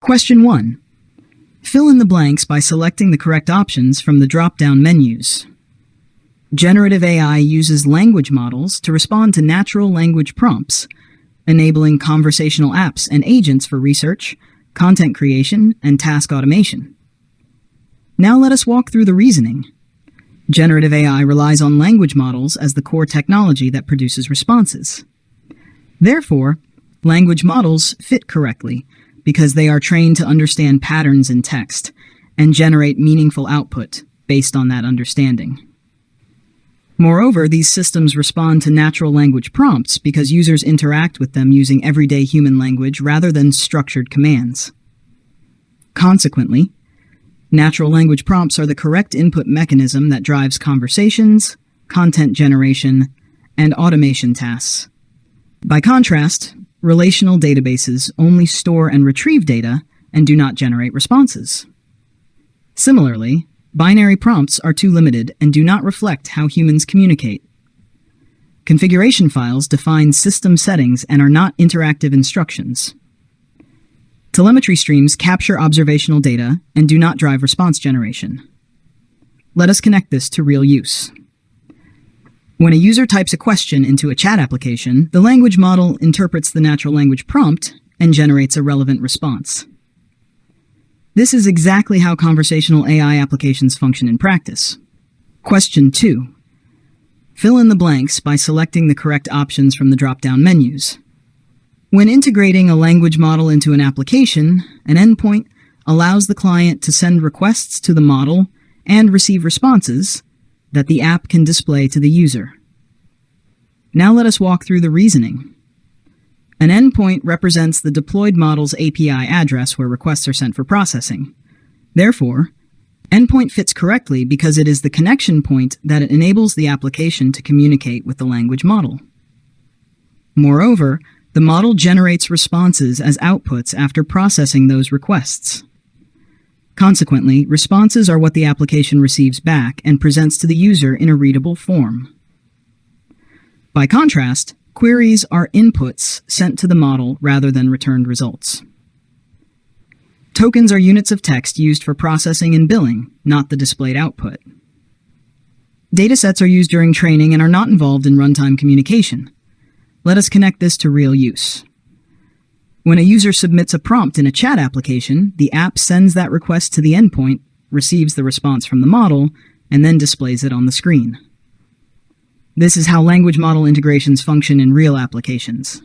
Question 1. Fill in the blanks by selecting the correct options from the drop-down menus. Generative AI uses language models to respond to natural language prompts, enabling conversational apps and agents for research, content creation, and task automation. Now let us walk through the reasoning. Generative AI relies on language models as the core technology that produces responses. Therefore, language models fit correctly because they are trained to understand patterns in text and generate meaningful output based on that understanding. Moreover, these systems respond to natural language prompts because users interact with them using everyday human language rather than structured commands. Consequently, natural language prompts are the correct input mechanism that drives conversations, content generation, and automation tasks. By contrast, relational databases only store and retrieve data and do not generate responses. Similarly, binary prompts are too limited and do not reflect how humans communicate. Configuration files define system settings and are not interactive instructions. Telemetry streams capture observational data and do not drive response generation. Let us connect this to real use. When a user types a question into a chat application, the language model interprets the natural language prompt and generates a relevant response. This is exactly how conversational AI applications function in practice. Question 2. Fill in the blanks by selecting the correct options from the drop-down menus. When integrating a language model into an application, an endpoint allows the client to send requests to the model and receive responses that the app can display to the user. Now let us walk through the reasoning. An endpoint represents the deployed model's API address where requests are sent for processing. Therefore, endpoint fits correctly because it is the connection point that enables the application to communicate with the language model. Moreover, the model generates responses as outputs after processing those requests. Consequently, responses are what the application receives back and presents to the user in a readable form. By contrast, queries are inputs sent to the model rather than returned results. Tokens are units of text used for processing and billing, not the displayed output. Datasets are used during training and are not involved in runtime communication. Let us connect this to real use. When a user submits a prompt in a chat application, the app sends that request to the endpoint, receives the response from the model, and then displays it on the screen. This is how language model integrations function in real applications.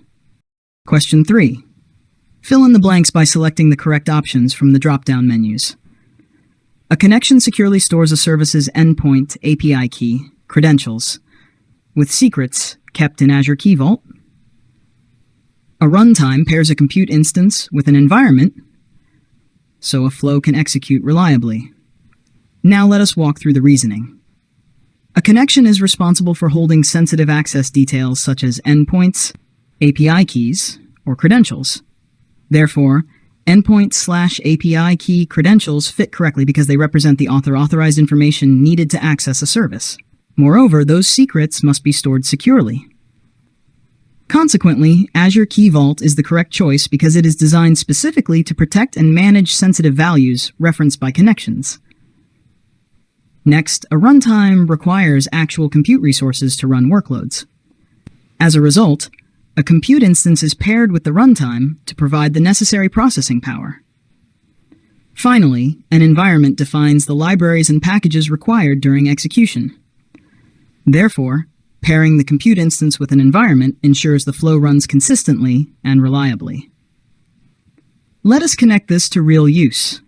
Question 3. Fill in the blanks by selecting the correct options from the drop-down menus. A connection securely stores a service's endpoint API key, credentials, with secrets kept in Azure Key Vault. A runtime pairs a compute instance with an environment, so a flow can execute reliably. Now let us walk through the reasoning. A connection is responsible for holding sensitive access details such as endpoints, API keys, or credentials. Therefore, endpoint/API key credentials fit correctly because they represent the authorized information needed to access a service. Moreover, those secrets must be stored securely. Consequently, Azure Key Vault is the correct choice because it is designed specifically to protect and manage sensitive values referenced by connections. Next, a runtime requires actual compute resources to run workloads. As a result, a compute instance is paired with the runtime to provide the necessary processing power. Finally, an environment defines the libraries and packages required during execution. Therefore, pairing the compute instance with an environment ensures the flow runs consistently and reliably. Let us connect this to real use.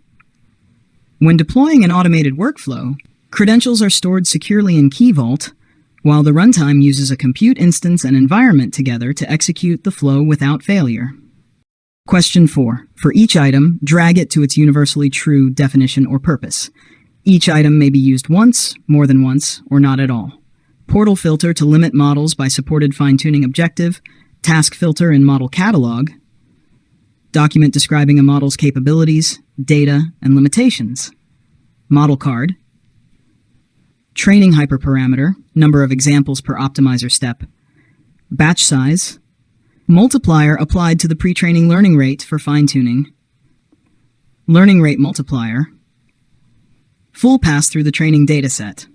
When deploying an automated workflow, credentials are stored securely in Key Vault, while the runtime uses a compute instance and environment together to execute the flow without failure. Question 4. For each item, drag it to its universally true definition or purpose. Each item may be used once, more than once, or not at all. Portal filter to limit models by supported fine-tuning objective. Task filter in model catalog. Document describing a model's capabilities, data, and limitations. Model card. Training hyperparameter, number of examples per optimizer step. Batch size. Multiplier applied to the pre-training learning rate for fine-tuning. learning rate multiplier, full pass through the training dataset,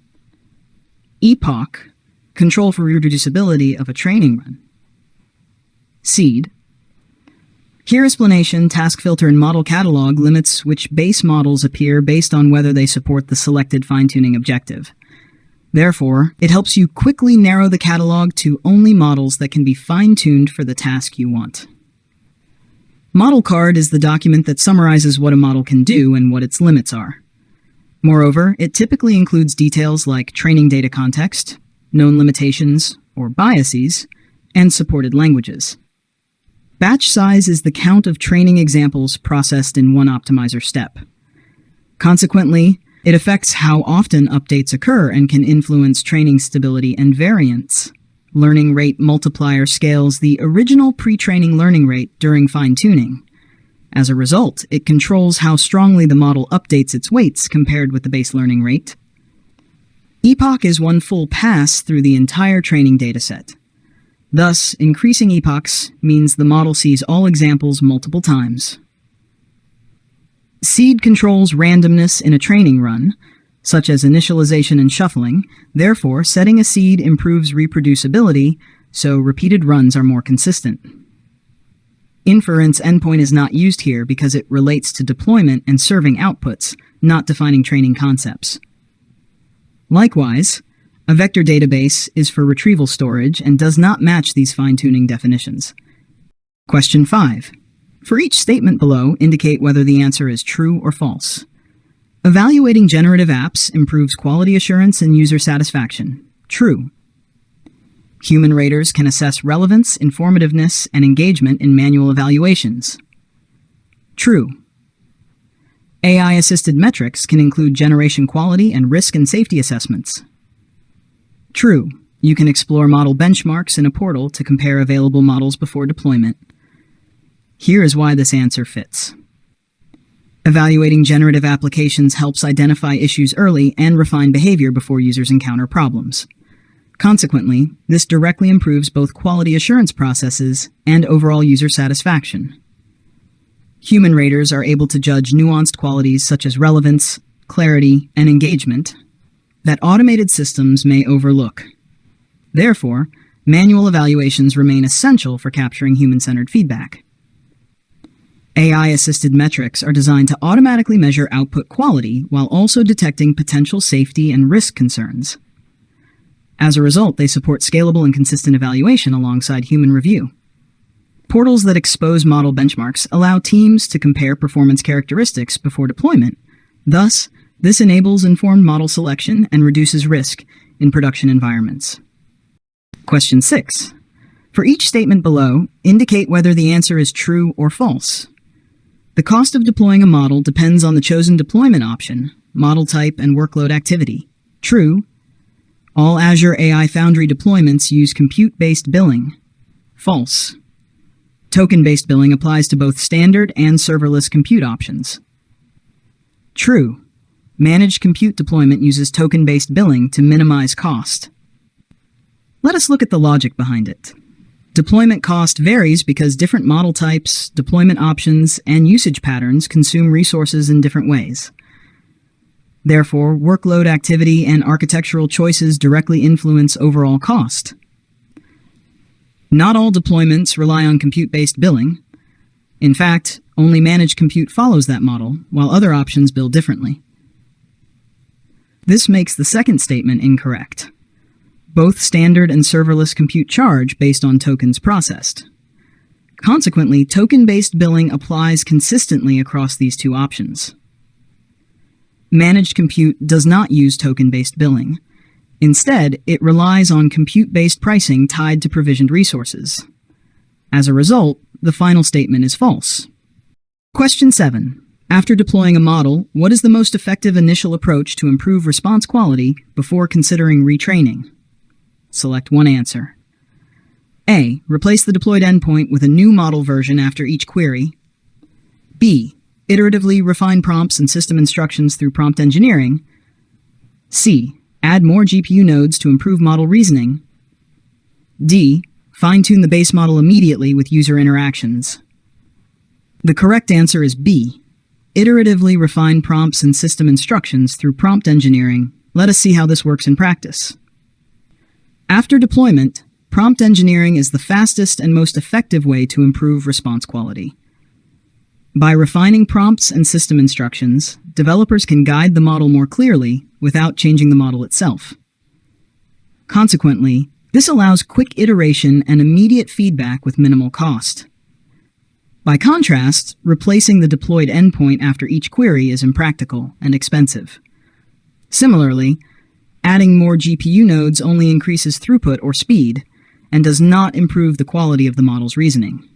epoch, control for reproducibility of a training run, seed. Here explanation, task filter, and model catalog limits which base models appear based on whether they support the selected fine-tuning objective. Therefore, it helps you quickly narrow the catalog to only models that can be fine-tuned for the task you want. Model card is the document that summarizes what a model can do and what its limits are. Moreover, it typically includes details like training data context, known limitations or biases, and supported languages. Batch size is the count of training examples processed in one optimizer step. Consequently, it affects how often updates occur and can influence training stability and variance. Learning rate multiplier scales the original pre-training learning rate during fine-tuning. As a result, it controls how strongly the model updates its weights compared with the base learning rate. Epoch is one full pass through the entire training dataset. Thus, increasing epochs means the model sees all examples multiple times. Seed controls randomness in a training run, such as initialization and shuffling. Therefore, setting a seed improves reproducibility, so repeated runs are more consistent. Inference endpoint is not used here because it relates to deployment and serving outputs, not defining training concepts. Likewise, a vector database is for retrieval storage and does not match these fine-tuning definitions. Question 5. For each statement below, indicate whether the answer is true or false. Evaluating generative apps improves quality assurance and user satisfaction. True. Human raters can assess relevance, informativeness, and engagement in manual evaluations. True. AI-assisted metrics can include generation quality and risk and safety assessments. True. You can explore model benchmarks in a portal to compare available models before deployment. Here is why this answer fits. Evaluating generative applications helps identify issues early and refine behavior before users encounter problems. Consequently, this directly improves both quality assurance processes and overall user satisfaction. Human raters are able to judge nuanced qualities such as relevance, clarity, and engagement that automated systems may overlook. Therefore, manual evaluations remain essential for capturing human-centered feedback. AI-assisted metrics are designed to automatically measure output quality while also detecting potential safety and risk concerns. As a result, they support scalable and consistent evaluation alongside human review. Portals that expose model benchmarks allow teams to compare performance characteristics before deployment. Thus, this enables informed model selection and reduces risk in production environments. Question 6. For each statement below, indicate whether the answer is true or false. The cost of deploying a model depends on the chosen deployment option, model type, and workload activity. True. All Azure AI Foundry deployments use compute-based billing. False. Token-based billing applies to both standard and serverless compute options. True. Managed compute deployment uses token-based billing to minimize cost. Let us look at the logic behind it. Deployment cost varies because different model types, deployment options, and usage patterns consume resources in different ways. Therefore, workload activity and architectural choices directly influence overall cost. Not all deployments rely on compute-based billing. In fact, only managed compute follows that model, while other options bill differently. This makes the second statement incorrect. Both standard and serverless compute charge based on tokens processed. Consequently, token-based billing applies consistently across these two options. Managed compute does not use token-based billing. Instead, it relies on compute-based pricing tied to provisioned resources. As a result, the final statement is false. Question 7. After deploying a model, what is the most effective initial approach to improve response quality before considering retraining? Select one answer. A. Replace the deployed endpoint with a new model version after each query. B. Iteratively refine prompts and system instructions through prompt engineering. C. Add more GPU nodes to improve model reasoning. D. Fine-tune the base model immediately with user interactions. The correct answer is B. iteratively refine prompts and system instructions through prompt engineering. Let us see how this works in practice. After deployment, prompt engineering is the fastest and most effective way to improve response quality. By refining prompts and system instructions, developers can guide the model more clearly without changing the model itself. Consequently, this allows quick iteration and immediate feedback with minimal cost. By contrast, replacing the deployed endpoint after each query is impractical and expensive. Similarly, adding more GPU nodes only increases throughput or speed and does not improve the quality of the model's reasoning.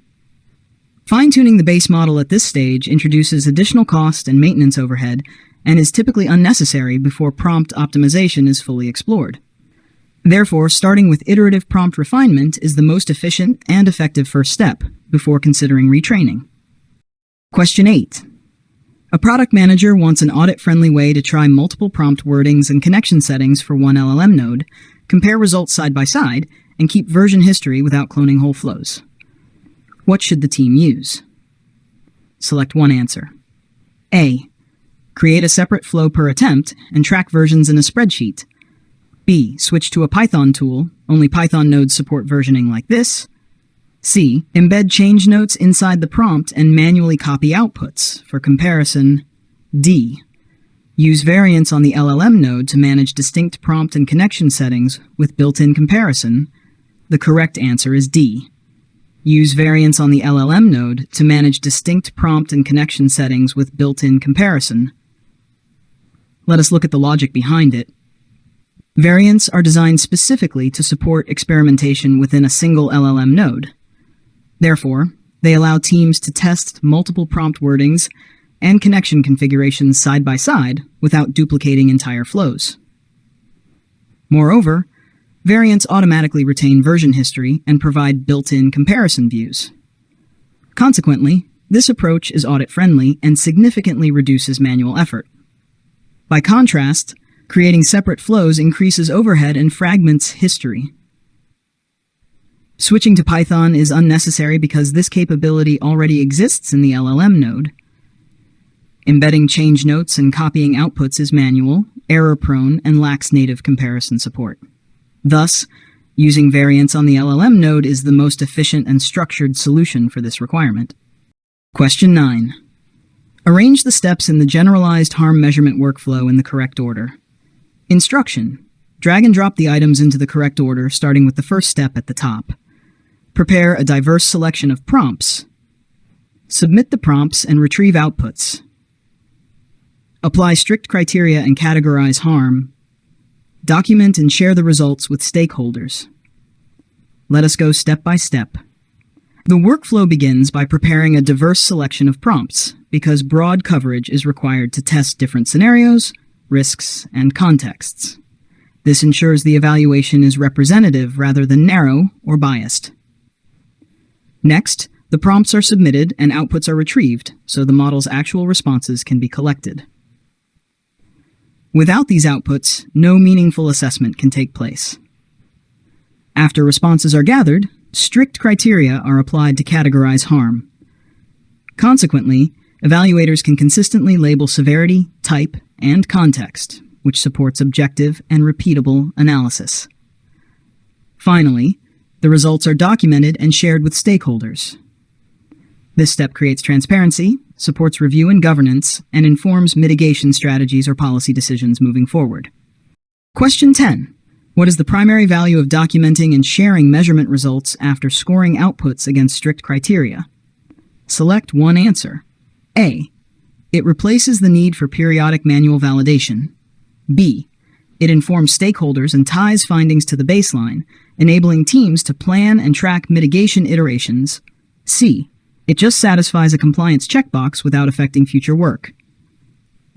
Fine-tuning the base model at this stage introduces additional cost and maintenance overhead and is typically unnecessary before prompt optimization is fully explored. Therefore, starting with iterative prompt refinement is the most efficient and effective first step before considering retraining. Question 8. A product manager wants an audit-friendly way to try multiple prompt wordings and connection settings for one LLM node, compare results side by side, and keep version history without cloning whole flows. What should the team use? Select one answer. A. Create a separate flow per attempt and track versions in a spreadsheet. B. Switch to a Python tool. Only Python nodes support versioning like this. C. Embed change notes inside the prompt and manually copy outputs for comparison. D. Use variants on the LLM node to manage distinct prompt and connection settings with built-in comparison. The correct answer is D. Use variants on the LLM node to manage distinct prompt and connection settings with built-in comparison. Let us look at the logic behind it. Variants are designed specifically to support experimentation within a single LLM node. Therefore, they allow teams to test multiple prompt wordings and connection configurations side by side without duplicating entire flows. Moreover, variants automatically retain version history and provide built-in comparison views. Consequently, this approach is audit-friendly and significantly reduces manual effort. By contrast, creating separate flows increases overhead and fragments history. Switching to Python is unnecessary because this capability already exists in the LLM node. Embedding change notes and copying outputs is manual, error-prone, and lacks native comparison support. Thus, using variants on the LLM node is the most efficient and structured solution for this requirement. Question 9. Arrange the steps in the generalized harm measurement workflow in the correct order. Instruction. Drag and drop the items into the correct order, starting with the first step at the top. Prepare a diverse selection of prompts. Submit the prompts and retrieve outputs. Apply strict criteria and categorize harm. Document and share the results with stakeholders. Let us go step by step. The workflow begins by preparing a diverse selection of prompts, because broad coverage is required to test different scenarios, risks, and contexts. This ensures the evaluation is representative rather than narrow or biased. Next, the prompts are submitted and outputs are retrieved, so the model's actual responses can be collected. Without these outputs, no meaningful assessment can take place. After responses are gathered, strict criteria are applied to categorize harm. Consequently, evaluators can consistently label severity, type, and context, which supports objective and repeatable analysis. Finally, the results are documented and shared with stakeholders. This step creates transparency, supports review and governance, and informs mitigation strategies or policy decisions moving forward. Question 10. What is the primary value of documenting and sharing measurement results after scoring outputs against strict criteria? Select one answer. A. It replaces the need for periodic manual validation. B. It informs stakeholders and ties findings to the baseline, enabling teams to plan and track mitigation iterations. C. It just satisfies a compliance checkbox without affecting future work.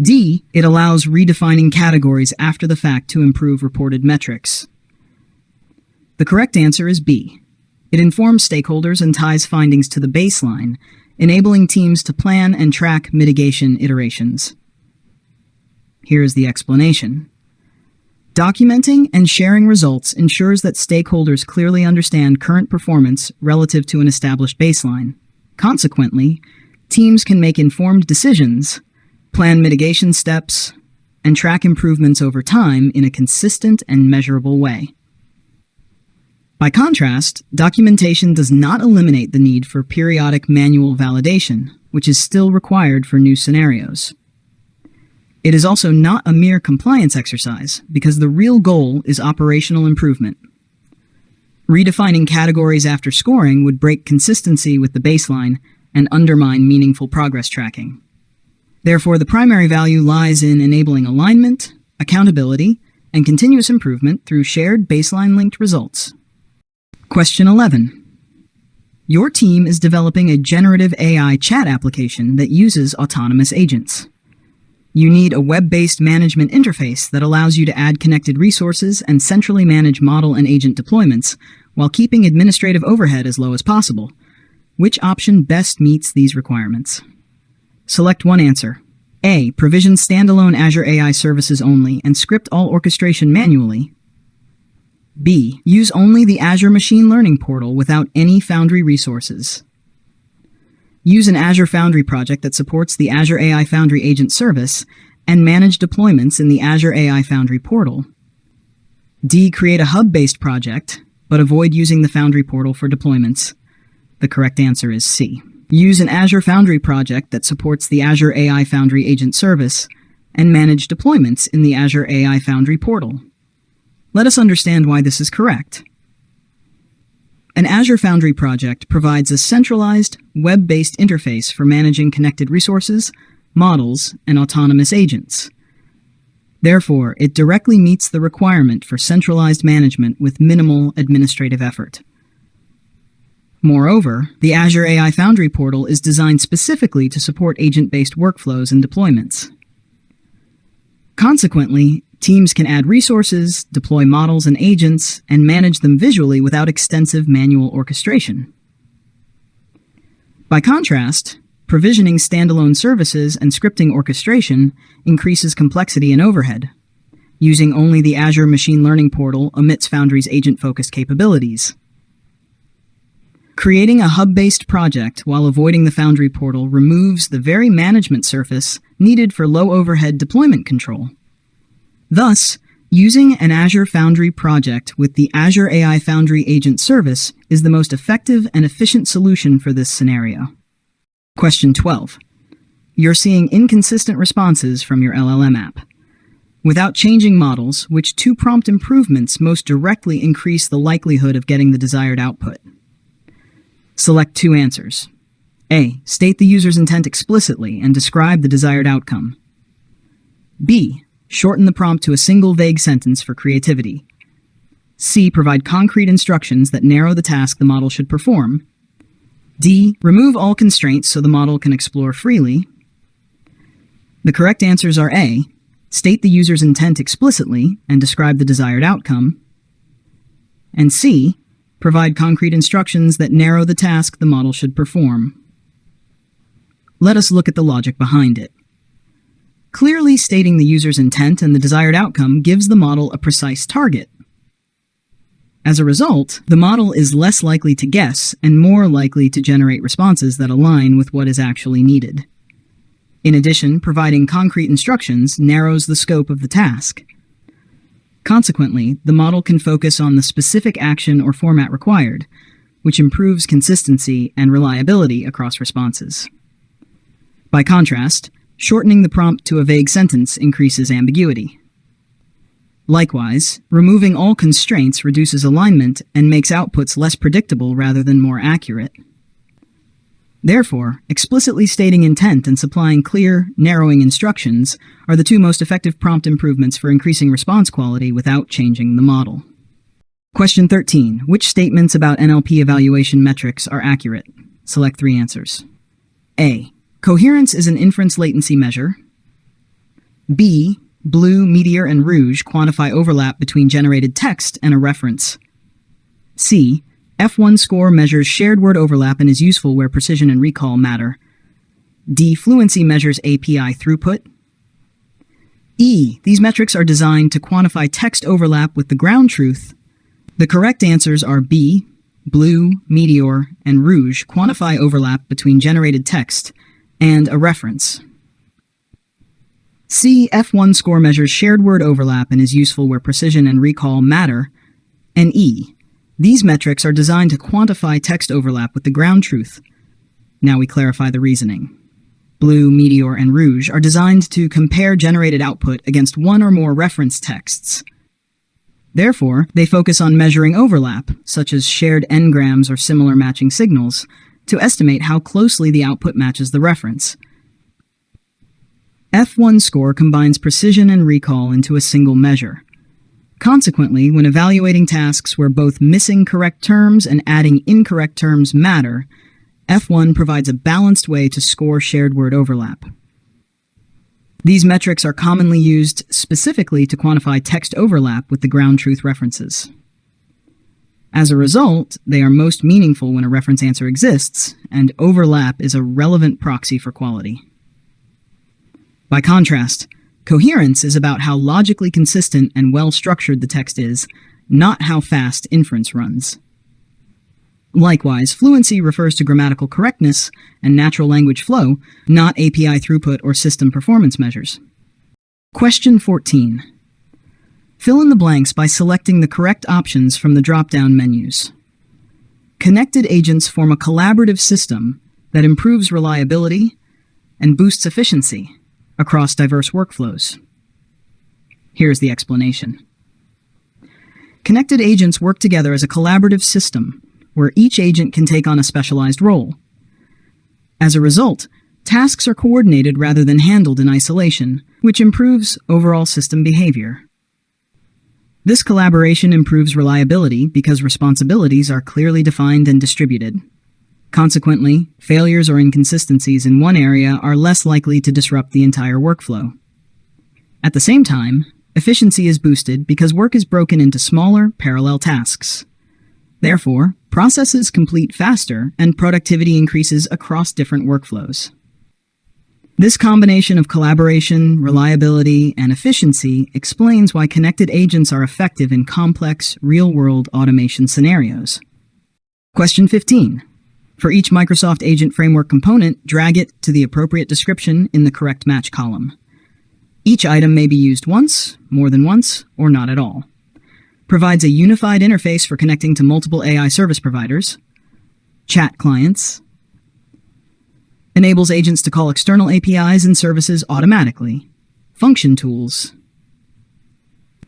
D. It allows redefining categories after the fact to improve reported metrics. The correct answer is B. It informs stakeholders and ties findings to the baseline, enabling teams to plan and track mitigation iterations. Here is the explanation. Documenting and sharing results ensures that stakeholders clearly understand current performance relative to an established baseline. Consequently, teams can make informed decisions plan mitigation steps, and track improvements over time in a consistent and measurable way. By contrast, documentation does not eliminate the need for periodic manual validation, which is still required for new scenarios. It is also not a mere compliance exercise, because the real goal is operational improvement. Redefining categories after scoring would break consistency with the baseline and undermine meaningful progress tracking. Therefore, the primary value lies in enabling alignment, accountability, and continuous improvement through shared baseline-linked results. Question 11. Your team is developing a generative AI chat application that uses autonomous agents. You need a web-based management interface that allows you to add connected resources and centrally manage model and agent deployments while keeping administrative overhead as low as possible. Which option best meets these requirements? Select one answer. A. Provision standalone Azure AI services only and script all orchestration manually. B. Use only the Azure Machine Learning portal without any Foundry resources. Use an Azure Foundry project that supports the Azure AI Foundry agent service and manage deployments in the Azure AI Foundry portal. D. Create a hub-based project, but avoid using the Foundry portal for deployments. The correct answer is C. Use an Azure Foundry project that supports the Azure AI Foundry agent service and manage deployments in the Azure AI Foundry portal. Let us understand why this is correct. An Azure Foundry project provides a centralized, web-based interface for managing connected resources, models, and autonomous agents. Therefore, it directly meets the requirement for centralized management with minimal administrative effort. Moreover, the Azure AI Foundry portal is designed specifically to support agent-based workflows and deployments. Consequently, teams can add resources, deploy models and agents, and manage them visually without extensive manual orchestration. By contrast, provisioning standalone services and scripting orchestration increases complexity and overhead. Using only the Azure Machine Learning portal omits Foundry's agent-focused capabilities. Creating a hub-based project while avoiding the Foundry portal removes the very management surface needed for low-overhead deployment control. Thus, using an Azure Foundry project with the Azure AI Foundry agent service is the most effective and efficient solution for this scenario. Question 12. You're seeing inconsistent responses from your LLM app. Without changing models, which two prompt improvements most directly increase the likelihood of getting the desired output? Select two answers. A. State the user's intent explicitly and describe the desired outcome. B. Shorten the prompt to a single vague sentence for creativity. C. Provide concrete instructions that narrow the task the model should perform. D. Remove all constraints so the model can explore freely. The correct answers are A. State the user's intent explicitly and describe the desired outcome. And C. Provide concrete instructions that narrow the task the model should perform. Let us look at the logic behind it. Clearly stating the user's intent and the desired outcome gives the model a precise target. As a result, the model is less likely to guess and more likely to generate responses that align with what is actually needed. In addition, providing concrete instructions narrows the scope of the task. Consequently, the model can focus on the specific action or format required, which improves consistency and reliability across responses. By contrast, shortening the prompt to a vague sentence increases ambiguity. Likewise, removing all constraints reduces alignment and makes outputs less predictable rather than more accurate. Therefore, explicitly stating intent and supplying clear, narrowing instructions are the two most effective prompt improvements for increasing response quality without changing the model. Question 13. Which statements about NLP evaluation metrics are accurate? Select three answers. A. Coherence is an inference latency measure. B. Blue, Meteor, and Rouge quantify overlap between generated text and a reference. C. F1 score measures shared word overlap and is useful where precision and recall matter. D. Fluency measures API throughput. E. These metrics are designed to quantify text overlap with the ground truth. The correct answers are B. Blue, Meteor, and Rouge quantify overlap between generated text and a reference. C. F1 score measures shared word overlap and is useful where precision and recall matter. And E. These metrics are designed to quantify text overlap with the ground truth. Now we clarify the reasoning. Blue, Meteor, and Rouge are designed to compare generated output against one or more reference texts. Therefore, they focus on measuring overlap, such as shared n-grams or similar matching signals, to estimate how closely the output matches the reference. F1 score combines precision and recall into a single measure. Consequently, when evaluating tasks where both missing correct terms and adding incorrect terms matter, F1 provides a balanced way to score shared word overlap. These metrics are commonly used specifically to quantify text overlap with the ground truth references. As a result, they are most meaningful when a reference answer exists, and overlap is a relevant proxy for quality. By contrast, coherence is about how logically consistent and well-structured the text is, not how fast inference runs. Likewise, fluency refers to grammatical correctness and natural language flow, not API throughput or system performance measures. Question 14. Fill in the blanks by selecting the correct options from the drop-down menus. Connected agents form a collaborative system that improves reliability and boosts efficiency across diverse workflows. Here's the explanation. Connected agents work together as a collaborative system where each agent can take on a specialized role. As a result, tasks are coordinated rather than handled in isolation, which improves overall system behavior. This collaboration improves reliability because responsibilities are clearly defined and distributed. Consequently, failures or inconsistencies in one area are less likely to disrupt the entire workflow. At the same time, efficiency is boosted because work is broken into smaller, parallel tasks. Therefore, processes complete faster and productivity increases across different workflows. This combination of collaboration, reliability, and efficiency explains why connected agents are effective in complex, real-world automation scenarios. Question 15. For each Microsoft Agent Framework component, drag it to the appropriate description in the correct match column. Each item may be used once, more than once, or not at all. Provides a unified interface for connecting to multiple AI service providers, chat clients, enables agents to call external APIs and services automatically, function tools,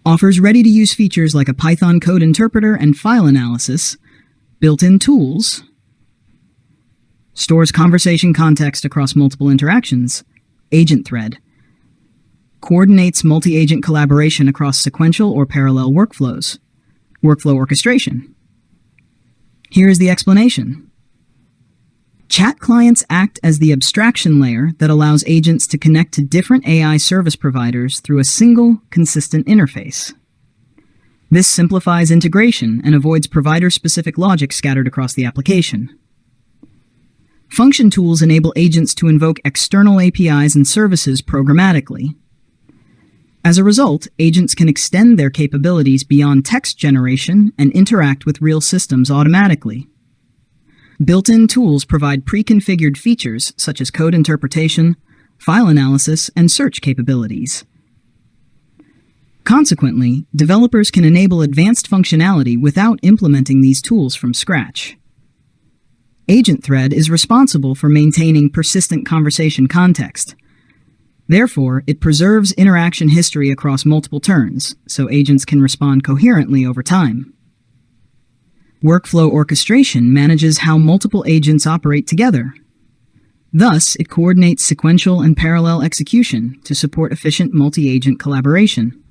offers ready-to-use features like a Python code interpreter and file analysis, built-in tools, stores conversation context across multiple interactions, agent thread, coordinates multi-agent collaboration across sequential or parallel workflows, workflow orchestration. Here is the explanation. Chat clients act as the abstraction layer that allows agents to connect to different AI service providers through a single, consistent interface. This simplifies integration and avoids provider-specific logic scattered across the application. Function tools enable agents to invoke external APIs and services programmatically. As a result, agents can extend their capabilities beyond text generation and interact with real systems automatically. Built-in tools provide pre-configured features such as code interpretation, file analysis, and search capabilities. Consequently, developers can enable advanced functionality without implementing these tools from scratch. Agent thread is responsible for maintaining persistent conversation context. Therefore, it preserves interaction history across multiple turns, so agents can respond coherently over time. Workflow orchestration manages how multiple agents operate together. Thus, it coordinates sequential and parallel execution to support efficient multi-agent collaboration.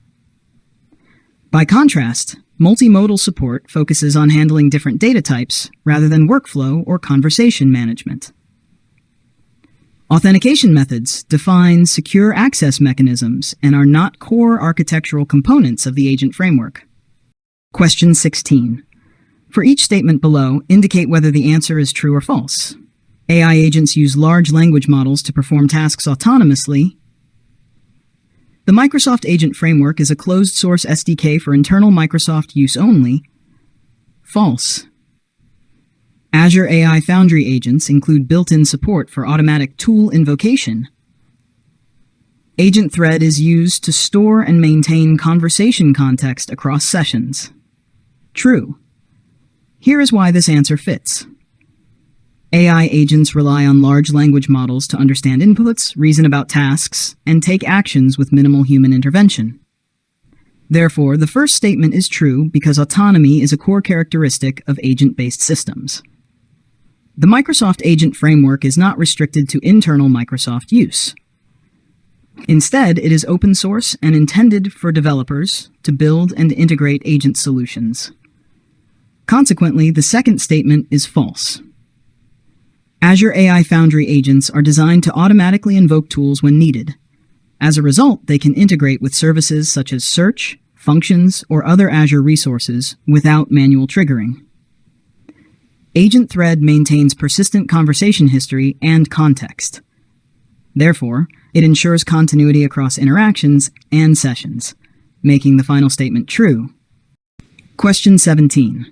By contrast, multimodal support focuses on handling different data types rather than workflow or conversation management. Authentication methods define secure access mechanisms and are not core architectural components of the agent framework. Question 16. For each statement below, indicate whether the answer is true or false. AI agents use large language models to perform tasks autonomously. The Microsoft Agent Framework is a closed-source SDK for internal Microsoft use only. False. Azure AI Foundry agents include built-in support for automatic tool invocation. Agent thread is used to store and maintain conversation context across sessions. True. Here is why this answer fits. AI agents rely on large language models to understand inputs, reason about tasks, and take actions with minimal human intervention. Therefore, the first statement is true because autonomy is a core characteristic of agent-based systems. The Microsoft Agent Framework is not restricted to internal Microsoft use. Instead, it is open source and intended for developers to build and integrate agent solutions. Consequently, the second statement is false. Azure AI Foundry agents are designed to automatically invoke tools when needed. As a result, they can integrate with services such as search, functions, or other Azure resources without manual triggering. Agent thread maintains persistent conversation history and context. Therefore, it ensures continuity across interactions and sessions, making the final statement true. Question 17.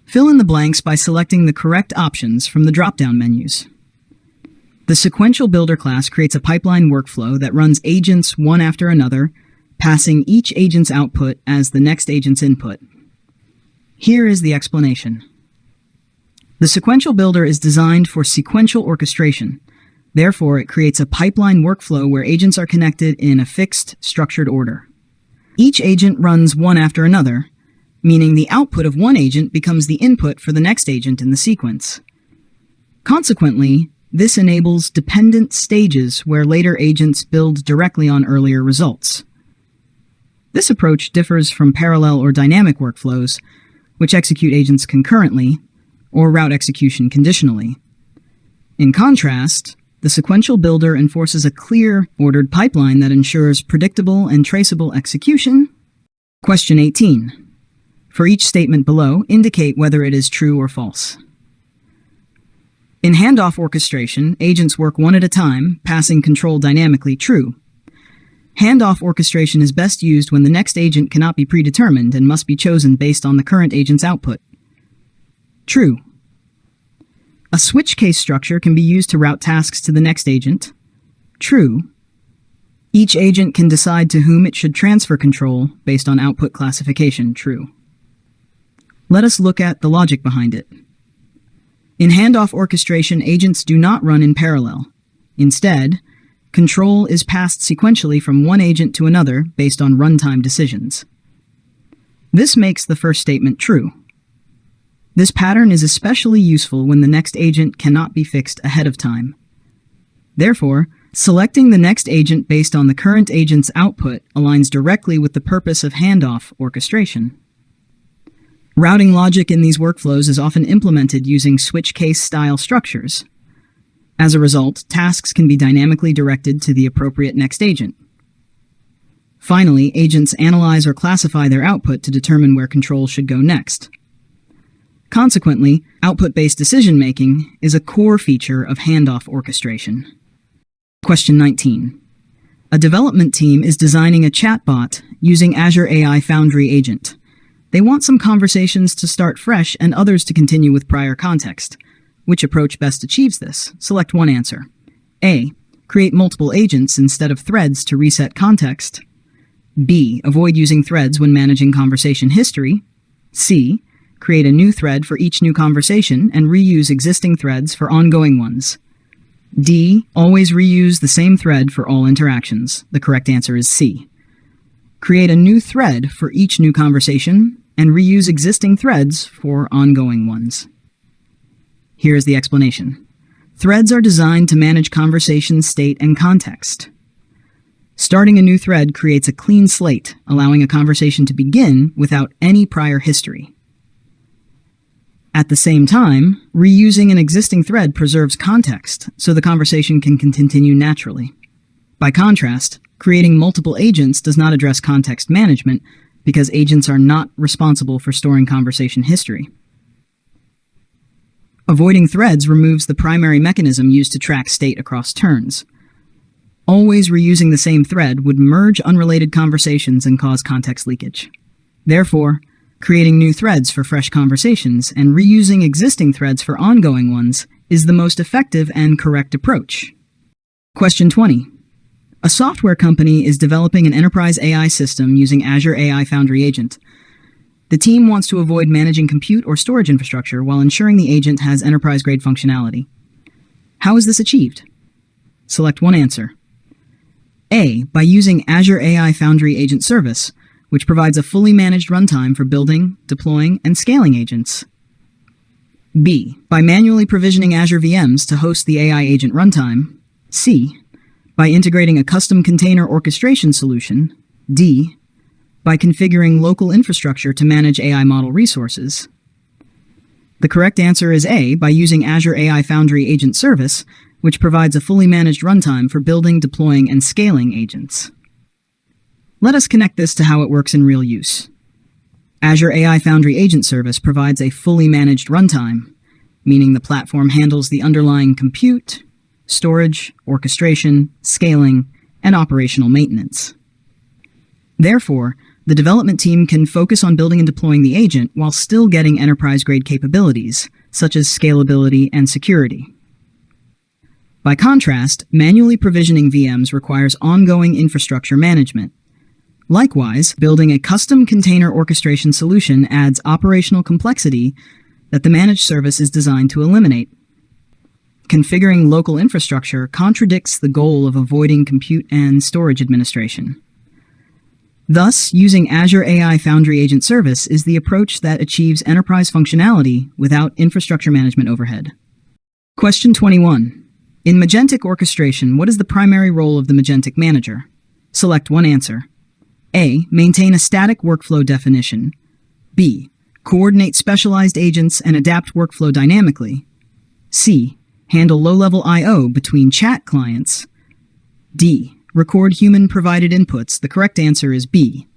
Fill in the blanks by selecting the correct options from the drop-down menus. The Sequential Builder class creates a pipeline workflow that runs agents one after another, passing each agent's output as the next agent's input. Here is the explanation. The Sequential Builder is designed for sequential orchestration. Therefore, it creates a pipeline workflow where agents are connected in a fixed, structured order. Each agent runs one after another, meaning the output of one agent becomes the input for the next agent in the sequence. Consequently, this enables dependent stages where later agents build directly on earlier results. This approach differs from parallel or dynamic workflows, which execute agents concurrently, or route execution conditionally. In contrast, the Sequential Builder enforces a clear, ordered pipeline that ensures predictable and traceable execution. Question 18. For each statement below, indicate whether it is true or false. In handoff orchestration, agents work one at a time, passing control dynamically. True. Handoff orchestration is best used when the next agent cannot be predetermined and must be chosen based on the current agent's output. True. A switch case structure can be used to route tasks to the next agent. True. Each agent can decide to whom it should transfer control based on output classification. True. Let us look at the logic behind it. In handoff orchestration, agents do not run in parallel. Instead, control is passed sequentially from one agent to another based on runtime decisions. This makes the first statement true. This pattern is especially useful when the next agent cannot be fixed ahead of time. Therefore, selecting the next agent based on the current agent's output aligns directly with the purpose of handoff orchestration. Routing logic in these workflows is often implemented using switch case style structures. As a result, tasks can be dynamically directed to the appropriate next agent. Finally, agents analyze or classify their output to determine where control should go next. Consequently, output-based decision-making is a core feature of handoff orchestration. Question 19. A development team is designing a chatbot using Azure AI Foundry agent. They want some conversations to start fresh and others to continue with prior context. Which approach best achieves this? Select one answer. A. Create multiple agents instead of threads to reset context. B. Avoid using threads when managing conversation history. C. Create a new thread for each new conversation and reuse existing threads for ongoing ones. D. Always reuse the same thread for all interactions. The correct answer is C. Create a new thread for each new conversation and reuse existing threads for ongoing ones. Here is the explanation. Threads are designed to manage conversation state and context. Starting a new thread creates a clean slate, allowing a conversation to begin without any prior history. At the same time, reusing an existing thread preserves context, so the conversation can continue naturally. By contrast, creating multiple agents does not address context management because agents are not responsible for storing conversation history. Avoiding threads removes the primary mechanism used to track state across turns. Always reusing the same thread would merge unrelated conversations and cause context leakage. Therefore, creating new threads for fresh conversations and reusing existing threads for ongoing ones is the most effective and correct approach. Question 20. A software company is developing an enterprise AI system using Azure AI Foundry Agent. The team wants to avoid managing compute or storage infrastructure while ensuring the agent has enterprise-grade functionality. How is this achieved? Select one answer. A. By using Azure AI Foundry Agent Service, which provides a fully managed runtime for building, deploying, and scaling agents. B. By manually provisioning Azure VMs to host the AI agent runtime. C. By integrating a custom container orchestration solution. D. By configuring local infrastructure to manage AI model resources. The correct answer is A. By using Azure AI Foundry Agent Service, which provides a fully managed runtime for building, deploying, and scaling agents. Let us connect this to how it works in real use. Azure AI Foundry Agent Service provides a fully managed runtime, meaning the platform handles the underlying compute, storage, orchestration, scaling, and operational maintenance. Therefore, the development team can focus on building and deploying the agent while still getting enterprise-grade capabilities, such as scalability and security. By contrast, manually provisioning VMs requires ongoing infrastructure management. Likewise, building a custom container orchestration solution adds operational complexity that the managed service is designed to eliminate. Configuring local infrastructure contradicts the goal of avoiding compute and storage administration. Thus, using Azure AI Foundry Agent Service is the approach that achieves enterprise functionality without infrastructure management overhead. Question 21. In Magentic orchestration, what is the primary role of the Magentic manager? Select one answer. A. Maintain a static workflow definition. B. Coordinate specialized agents and adapt workflow dynamically. C. Handle low-level I/O between chat clients. D. Record human-provided inputs. The correct answer is B.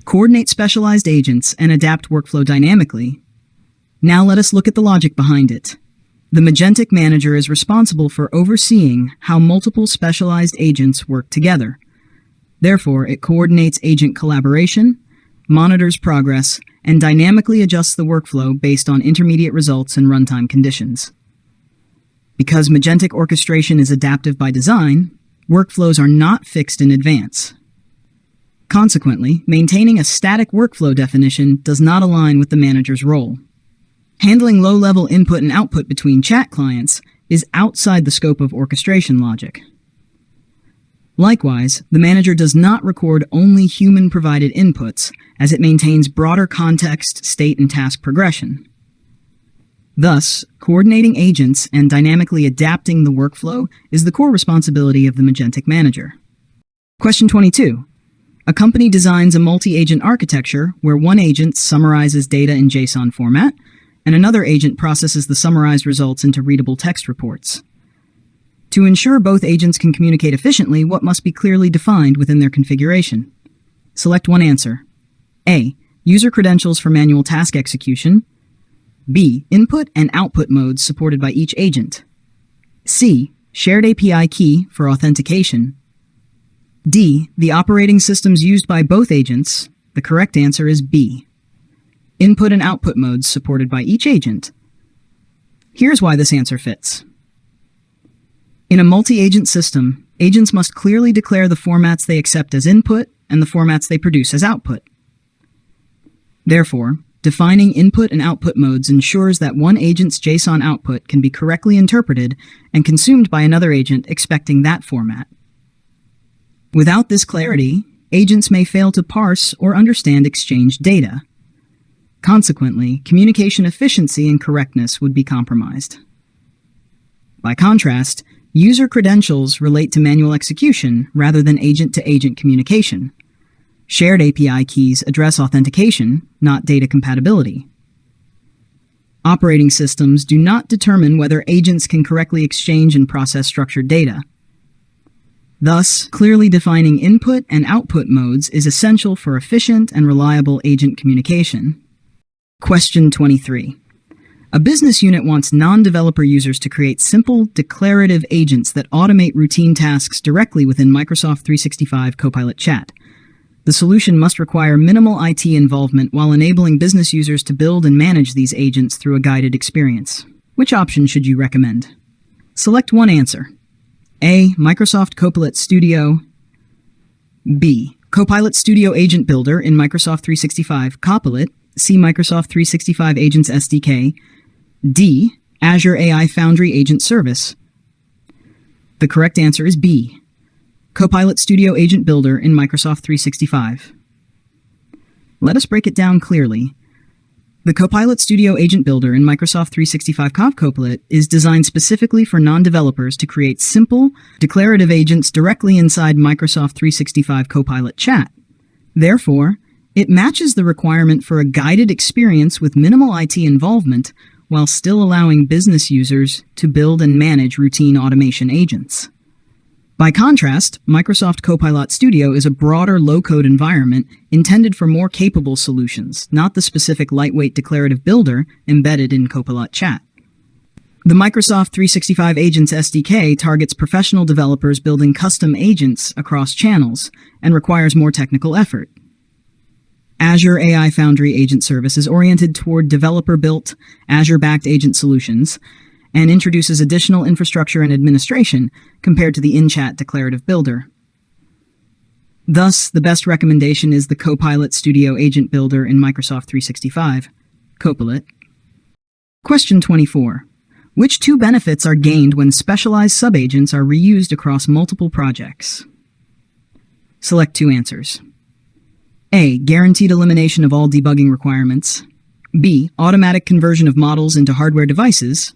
Coordinate specialized agents and adapt workflow dynamically. Now let us look at the logic behind it. The Magentic manager is responsible for overseeing how multiple specialized agents work together. Therefore, it coordinates agent collaboration, monitors progress, and dynamically adjusts the workflow based on intermediate results and runtime conditions. Because Magentic orchestration is adaptive by design, workflows are not fixed in advance. Consequently, maintaining a static workflow definition does not align with the manager's role. Handling low-level input and output between chat clients is outside the scope of orchestration logic. Likewise, the manager does not record only human-provided inputs, as it maintains broader context, state, and task progression. Thus, coordinating agents and dynamically adapting the workflow is the core responsibility of the Magentic manager. Question 22. A company designs a multi-agent architecture where one agent summarizes data in JSON format, and another agent processes the summarized results into readable text reports. To ensure both agents can communicate efficiently, what must be clearly defined within their configuration? Select one answer. A. User credentials for manual task execution. B. Input and output modes supported by each agent. C. Shared API key for authentication. D. The operating systems used by both agents. The correct answer is B. Input and output modes supported by each agent. Here's why this answer fits. In a multi-agent system, agents must clearly declare the formats they accept as input and the formats they produce as output. Therefore, defining input and output modes ensures that one agent's JSON output can be correctly interpreted and consumed by another agent expecting that format. Without this clarity, agents may fail to parse or understand exchanged data. Consequently, communication efficiency and correctness would be compromised. By contrast, user credentials relate to manual execution rather than agent-to-agent communication. Shared API keys address authentication, not data compatibility. Operating systems do not determine whether agents can correctly exchange and process structured data. Thus, clearly defining input and output modes is essential for efficient and reliable agent communication. Question 23. A business unit wants non-developer users to create simple, declarative agents that automate routine tasks directly within Microsoft 365 Copilot Chat. The solution must require minimal IT involvement while enabling business users to build and manage these agents through a guided experience. Which option should you recommend? Select one answer. A. Microsoft Copilot Studio. B. Copilot Studio Agent Builder in Microsoft 365 Copilot. C. Microsoft 365 Agents SDK. D. Azure AI Foundry Agent Service. The correct answer is B. Copilot Studio Agent Builder in Microsoft 365. Let us break it down clearly. The Copilot Studio Agent Builder in Microsoft 365 Copilot is designed specifically for non-developers to create simple, declarative agents directly inside Microsoft 365 Copilot Chat. Therefore, it matches the requirement for a guided experience with minimal IT involvement while still allowing business users to build and manage routine automation agents. By contrast, Microsoft Copilot Studio is a broader low-code environment intended for more capable solutions, not the specific lightweight declarative builder embedded in Copilot Chat. The Microsoft 365 Agents SDK targets professional developers building custom agents across channels and requires more technical effort. Azure AI Foundry Agent Service is oriented toward developer-built, Azure-backed agent solutions, and introduces additional infrastructure and administration compared to the in-chat declarative builder. Thus, the best recommendation is the Copilot Studio Agent Builder in Microsoft 365, Copilot. Question 24. Which two benefits are gained when specialized subagents are reused across multiple projects? Select two answers. A. Guaranteed elimination of all debugging requirements. B. Automatic conversion of models into hardware devices.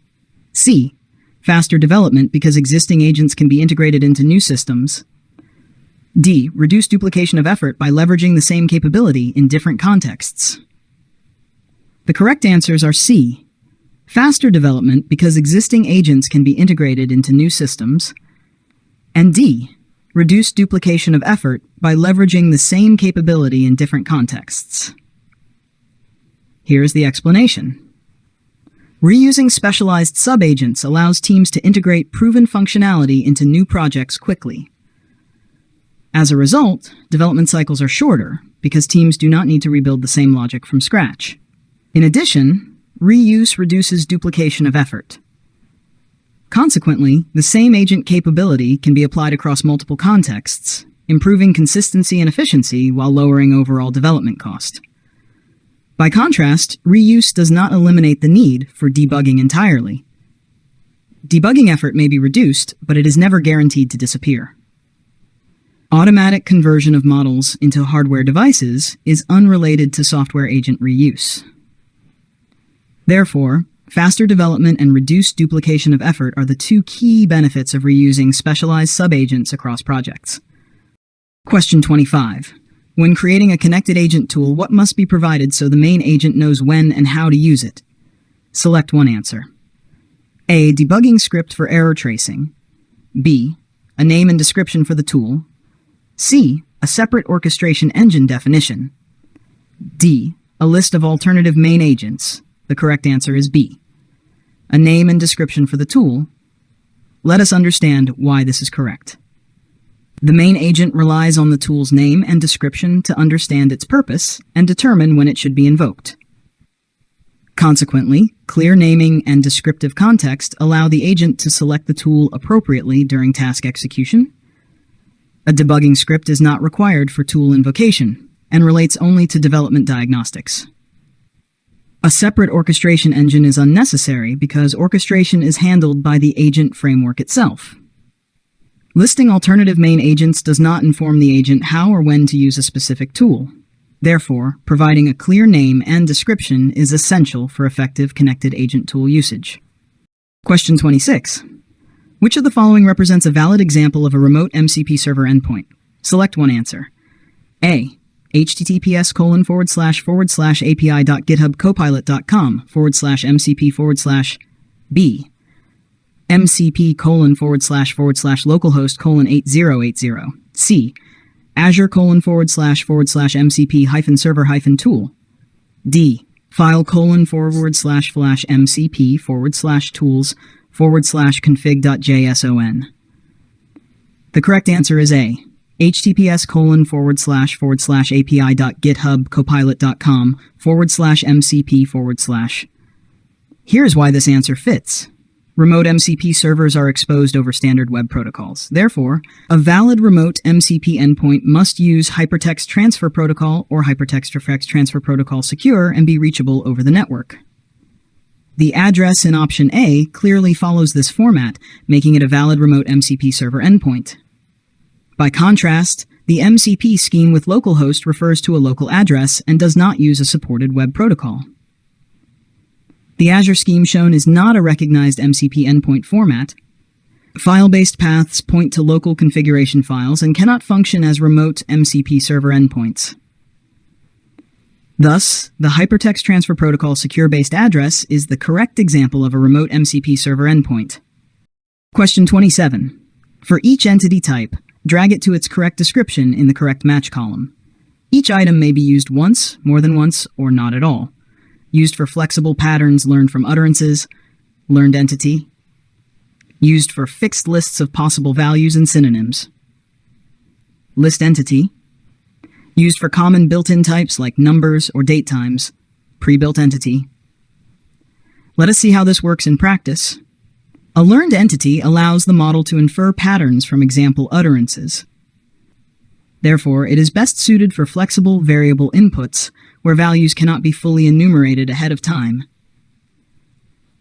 C. Faster development because existing agents can be integrated into new systems. D. Reduced duplication of effort by leveraging the same capability in different contexts. The correct answers are C. Faster development because existing agents can be integrated into new systems. And D. Reduced duplication of effort by leveraging the same capability in different contexts. Here's the explanation. Reusing specialized subagents allows teams to integrate proven functionality into new projects quickly. As a result, development cycles are shorter because teams do not need to rebuild the same logic from scratch. In addition, reuse reduces duplication of effort. Consequently, the same agent capability can be applied across multiple contexts, improving consistency and efficiency while lowering overall development cost. By contrast, reuse does not eliminate the need for debugging entirely. Debugging effort may be reduced, but it is never guaranteed to disappear. Automatic conversion of models into hardware devices is unrelated to software agent reuse. Therefore, faster development and reduced duplication of effort are the two key benefits of reusing specialized subagents across projects. Question 25. When creating a connected agent tool, what must be provided so the main agent knows when and how to use it? Select one answer. A. Debugging script for error tracing. B. A name and description for the tool. C. A separate orchestration engine definition. D. A list of alternative main agents. The correct answer is B. A name and description for the tool. Let us understand why this is correct. The main agent relies on the tool's name and description to understand its purpose and determine when it should be invoked. Consequently, clear naming and descriptive context allow the agent to select the tool appropriately during task execution. A debugging script is not required for tool invocation and relates only to development diagnostics. A separate orchestration engine is unnecessary because orchestration is handled by the agent framework itself. Listing alternative main agents does not inform the agent how or when to use a specific tool. Therefore, providing a clear name and description is essential for effective connected agent tool usage. Question 26. Which of the following represents a valid example of a remote MCP server endpoint? Select one answer. A. https://api.githubcopilot.com/mcp/ B. mcp://localhost:8080 C. Azure://mcp-server-tool D. file://mcp/tools/config.json. The correct answer is A. https://api.githubcopilot.com/mcp/. Here's why this answer fits. Remote MCP servers are exposed over standard web protocols. Therefore, a valid remote MCP endpoint must use Hypertext Transfer Protocol or Hypertext Request Transfer Protocol secure and be reachable over the network. The address in option A clearly follows this format, making it a valid remote MCP server endpoint. By contrast, the MCP scheme with localhost refers to a local address and does not use a supported web protocol. The Azure scheme shown is not a recognized MCP endpoint format. File-based paths point to local configuration files and cannot function as remote MCP server endpoints. Thus, the Hypertext Transfer Protocol secure-based address is the correct example of a remote MCP server endpoint. Question 27. For each entity type, drag it to its correct description in the correct match column. Each item may be used once, more than once, or not at all. Used for flexible patterns learned from utterances, learned entity. Used for fixed lists of possible values and synonyms. List entity. Used for common built-in types like numbers or date times. Pre-built entity. Let us see how this works in practice. A learned entity allows the model to infer patterns from example utterances. Therefore, it is best suited for flexible variable inputs where values cannot be fully enumerated ahead of time.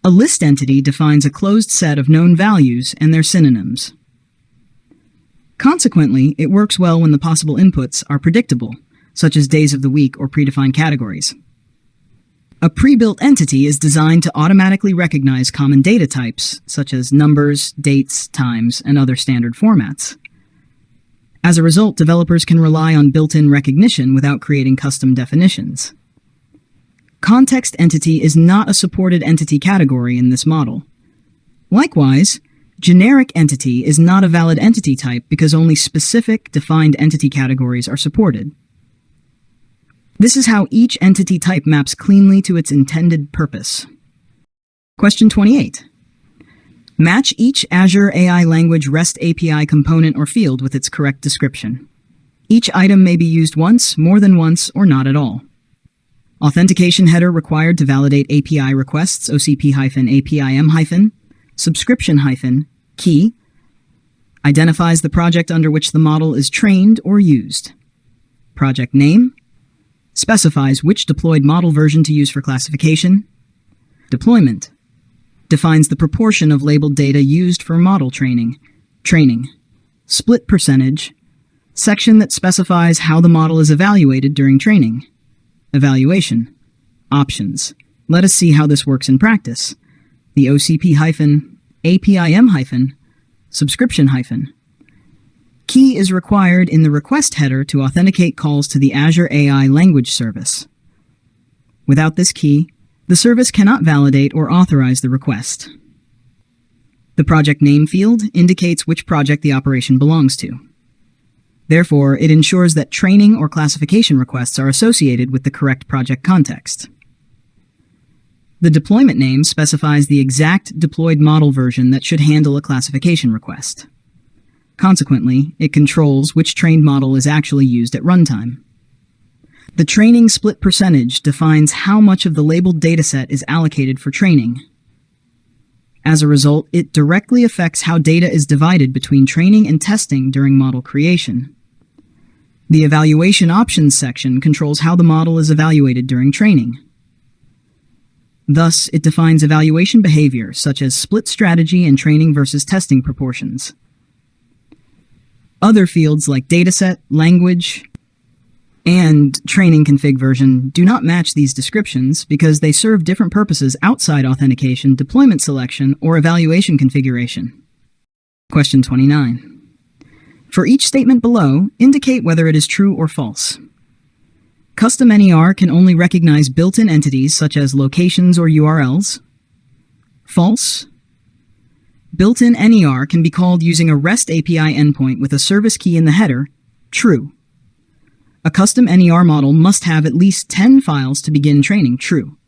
A list entity defines a closed set of known values and their synonyms. Consequently, it works well when the possible inputs are predictable, such as days of the week or predefined categories. A pre-built entity is designed to automatically recognize common data types, such as numbers, dates, times, and other standard formats. As a result, developers can rely on built-in recognition without creating custom definitions. Context entity is not a supported entity category in this model. Likewise, generic entity is not a valid entity type because only specific, defined entity categories are supported. This is how each entity type maps cleanly to its intended purpose. Question 28. Match each Azure AI language REST API component or field with its correct description. Each item may be used once, more than once, or not at all. Authentication header required to validate API requests OCP-APIM- subscription- key identifies the project under which the model is trained or used. Project name specifies which deployed model version to use for classification. Deployment defines the proportion of labeled data used for model training. Split percentage, section that specifies how the model is evaluated during training. Evaluation. Options. Let us see how this works in practice. The OCP-APIM- subscription- key is required in the request header to authenticate calls to the Azure AI language service. Without this key, the service cannot validate or authorize the request. The project name field indicates which project the operation belongs to. Therefore, it ensures that training or classification requests are associated with the correct project context. The deployment name specifies the exact deployed model version that should handle a classification request. Consequently, it controls which trained model is actually used at runtime. The training split percentage defines how much of the labeled dataset is allocated for training. As a result, it directly affects how data is divided between training and testing during model creation. The evaluation options section controls how the model is evaluated during training. Thus, it defines evaluation behavior such as split strategy and training versus testing proportions. Other fields like dataset, language, and training config version do not match these descriptions because they serve different purposes outside authentication, deployment selection, or evaluation configuration. Question 29. For each statement below, indicate whether it is true or false. Custom NER can only recognize built-in entities such as locations or URLs. False. Built-in NER can be called using a REST API endpoint with a service key in the header. True. A custom NER model must have at least 10 files to begin training. True.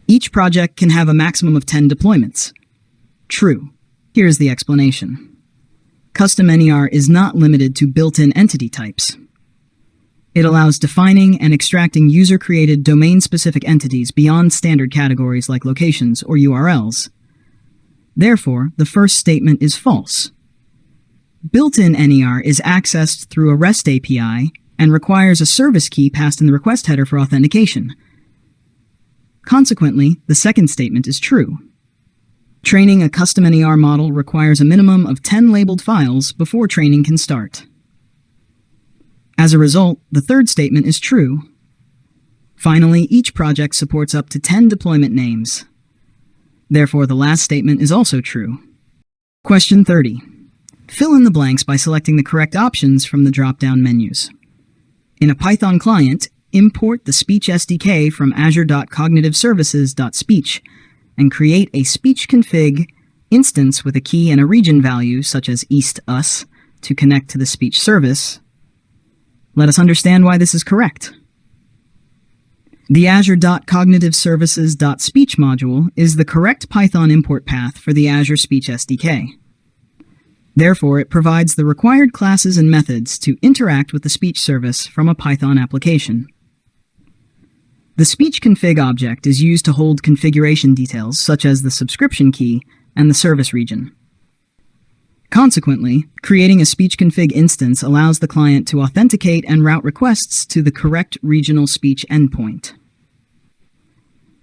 Each project can have a maximum of 10 deployments. True. Here's the explanation. Custom NER is not limited to built-in entity types. It allows defining and extracting user-created domain-specific entities beyond standard categories like locations or URLs. Therefore, the first statement is false. Built-in NER is accessed through a REST API and requires a service key passed in the request header for authentication. Consequently, the second statement is true. Training a custom NER model requires a minimum of 10 labeled files before training can start. As a result, the third statement is true. Finally, each project supports up to 10 deployment names. Therefore, the last statement is also true. Question 30. Fill in the blanks by selecting the correct options from the drop-down menus. In a Python client, import the speech SDK from azure.cognitiveservices.speech and create a speech config instance with a key and a region value such as east_us to connect to the speech service. Let us understand why this is correct. The azure.cognitiveservices.speech module is the correct Python import path for the Azure Speech SDK. Therefore, it provides the required classes and methods to interact with the speech service from a Python application. The speech config object is used to hold configuration details such as the subscription key and the service region. Consequently, creating a speech config instance allows the client to authenticate and route requests to the correct regional speech endpoint.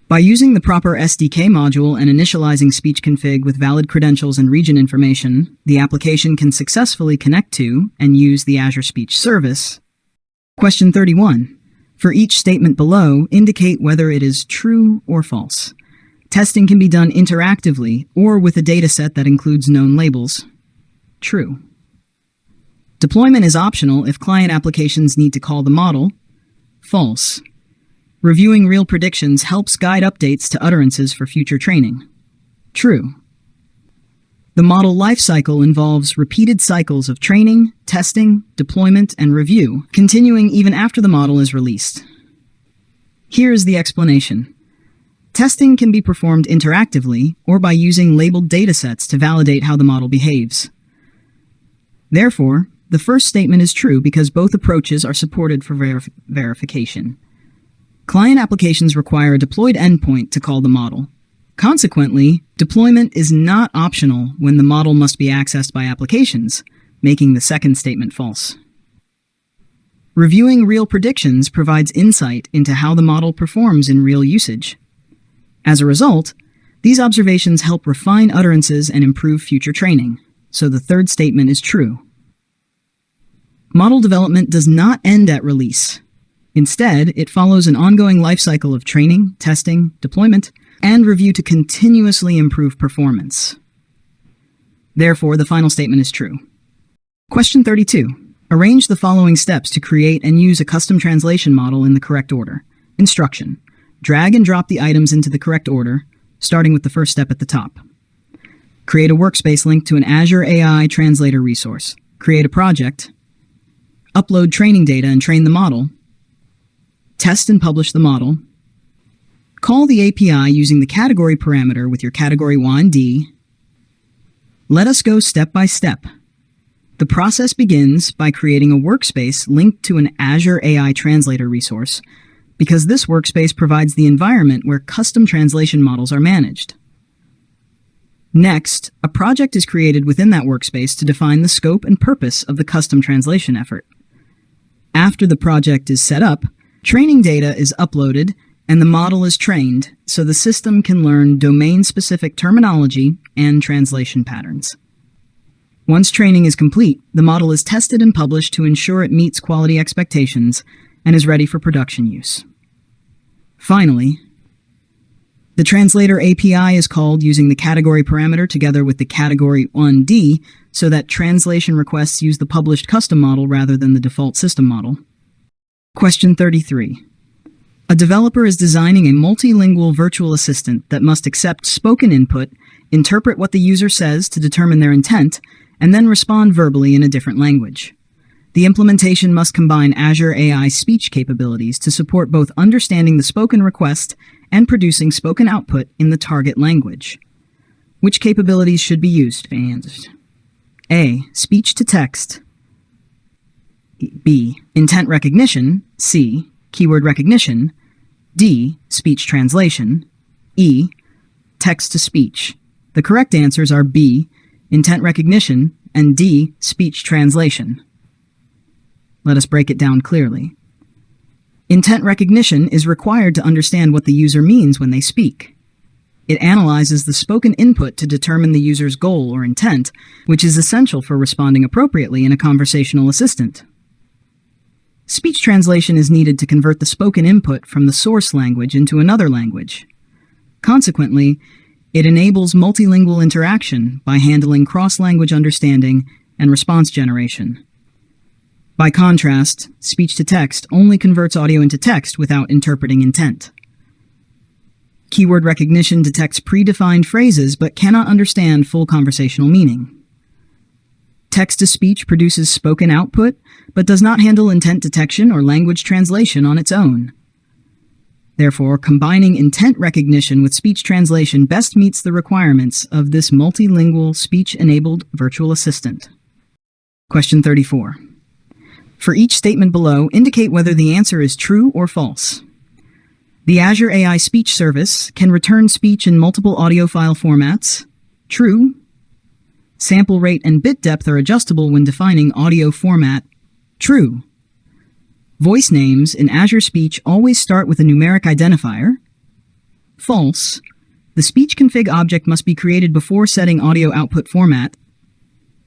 By using the proper SDK module and initializing speech config with valid credentials and region information, the application can successfully connect to and use the Azure Speech Service. Question 31. For each statement below, indicate whether it is true or false. Testing can be done interactively or with a dataset that includes known labels. True. Deployment is optional if client applications need to call the model. False. Reviewing real predictions helps guide updates to utterances for future training. True. The model lifecycle involves repeated cycles of training, testing, deployment, and review, continuing even after the model is released. Here is the explanation. Testing can be performed interactively or by using labeled datasets to validate how the model behaves. Therefore, the first statement is true because both approaches are supported for verification. Client applications require a deployed endpoint to call the model. Consequently, deployment is not optional when the model must be accessed by applications, making the second statement false. Reviewing real predictions provides insight into how the model performs in real usage. As a result, these observations help refine utterances and improve future training, so the third statement is true. Model development does not end at release. Instead, it follows an ongoing lifecycle of training, testing, deployment, and review to continuously improve performance. Therefore, the final statement is true. Question 32. Arrange the following steps to create and use a custom translation model in the correct order. Instruction. Drag and drop the items into the correct order, starting with the first step at the top. Create a workspace link to an Azure AI translator resource. Create a project. Upload training data and train the model. Test and publish the model. Call the API using the category parameter with your category Y&D. Let us go step by step. The process begins by creating a workspace linked to an Azure AI translator resource, because this workspace provides the environment where custom translation models are managed. Next, a project is created within that workspace to define the scope and purpose of the custom translation effort. After the project is set up, training data is uploaded and the model is trained so the system can learn domain-specific terminology and translation patterns. Once training is complete, the model is tested and published to ensure it meets quality expectations and is ready for production use. Finally, the translator API is called using the category parameter together with the category Y&D so that translation requests use the published custom model rather than the default system model. Question 33. A developer is designing a multilingual virtual assistant that must accept spoken input, interpret what the user says to determine their intent, and then respond verbally in a different language. The implementation must combine Azure AI speech capabilities to support both understanding the spoken request and producing spoken output in the target language. Which capabilities should be used? A. Speech to text. B. Intent recognition. C. Keyword recognition. D. Speech translation. E. Text to speech. The correct answers are B, intent recognition, and D, speech translation. Let us break it down clearly. Intent recognition is required to understand what the user means when they speak. It analyzes the spoken input to determine the user's goal or intent, which is essential for responding appropriately in a conversational assistant. Speech translation is needed to convert the spoken input from the source language into another language. Consequently, it enables multilingual interaction by handling cross-language understanding and response generation. By contrast, speech-to-text only converts audio into text without interpreting intent. Keyword recognition detects predefined phrases but cannot understand full conversational meaning. Text-to-speech produces spoken output but does not handle intent detection or language translation on its own. Therefore, combining intent recognition with speech translation best meets the requirements of this multilingual speech-enabled virtual assistant. Question 34. For each statement below, indicate whether the answer is true or false. The Azure AI Speech Service can return speech in multiple audio file formats. True. Sample rate and bit depth are adjustable when defining audio format. True. Voice names in Azure Speech always start with a numeric identifier. False. The speech config object must be created before setting audio output format.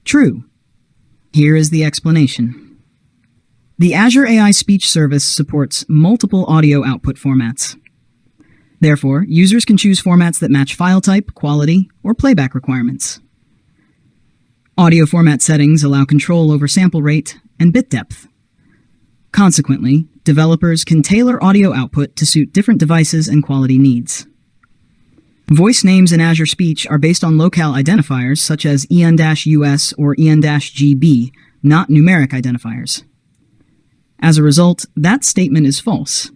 True. Here is the explanation. The Azure AI Speech Service supports multiple audio output formats. Therefore, users can choose formats that match file type, quality, or playback requirements. Audio format settings allow control over sample rate and bit depth. Consequently, developers can tailor audio output to suit different devices and quality needs. Voice names in Azure Speech are based on locale identifiers such as EN-US or EN-GB, not numeric identifiers. As a result, that statement is false.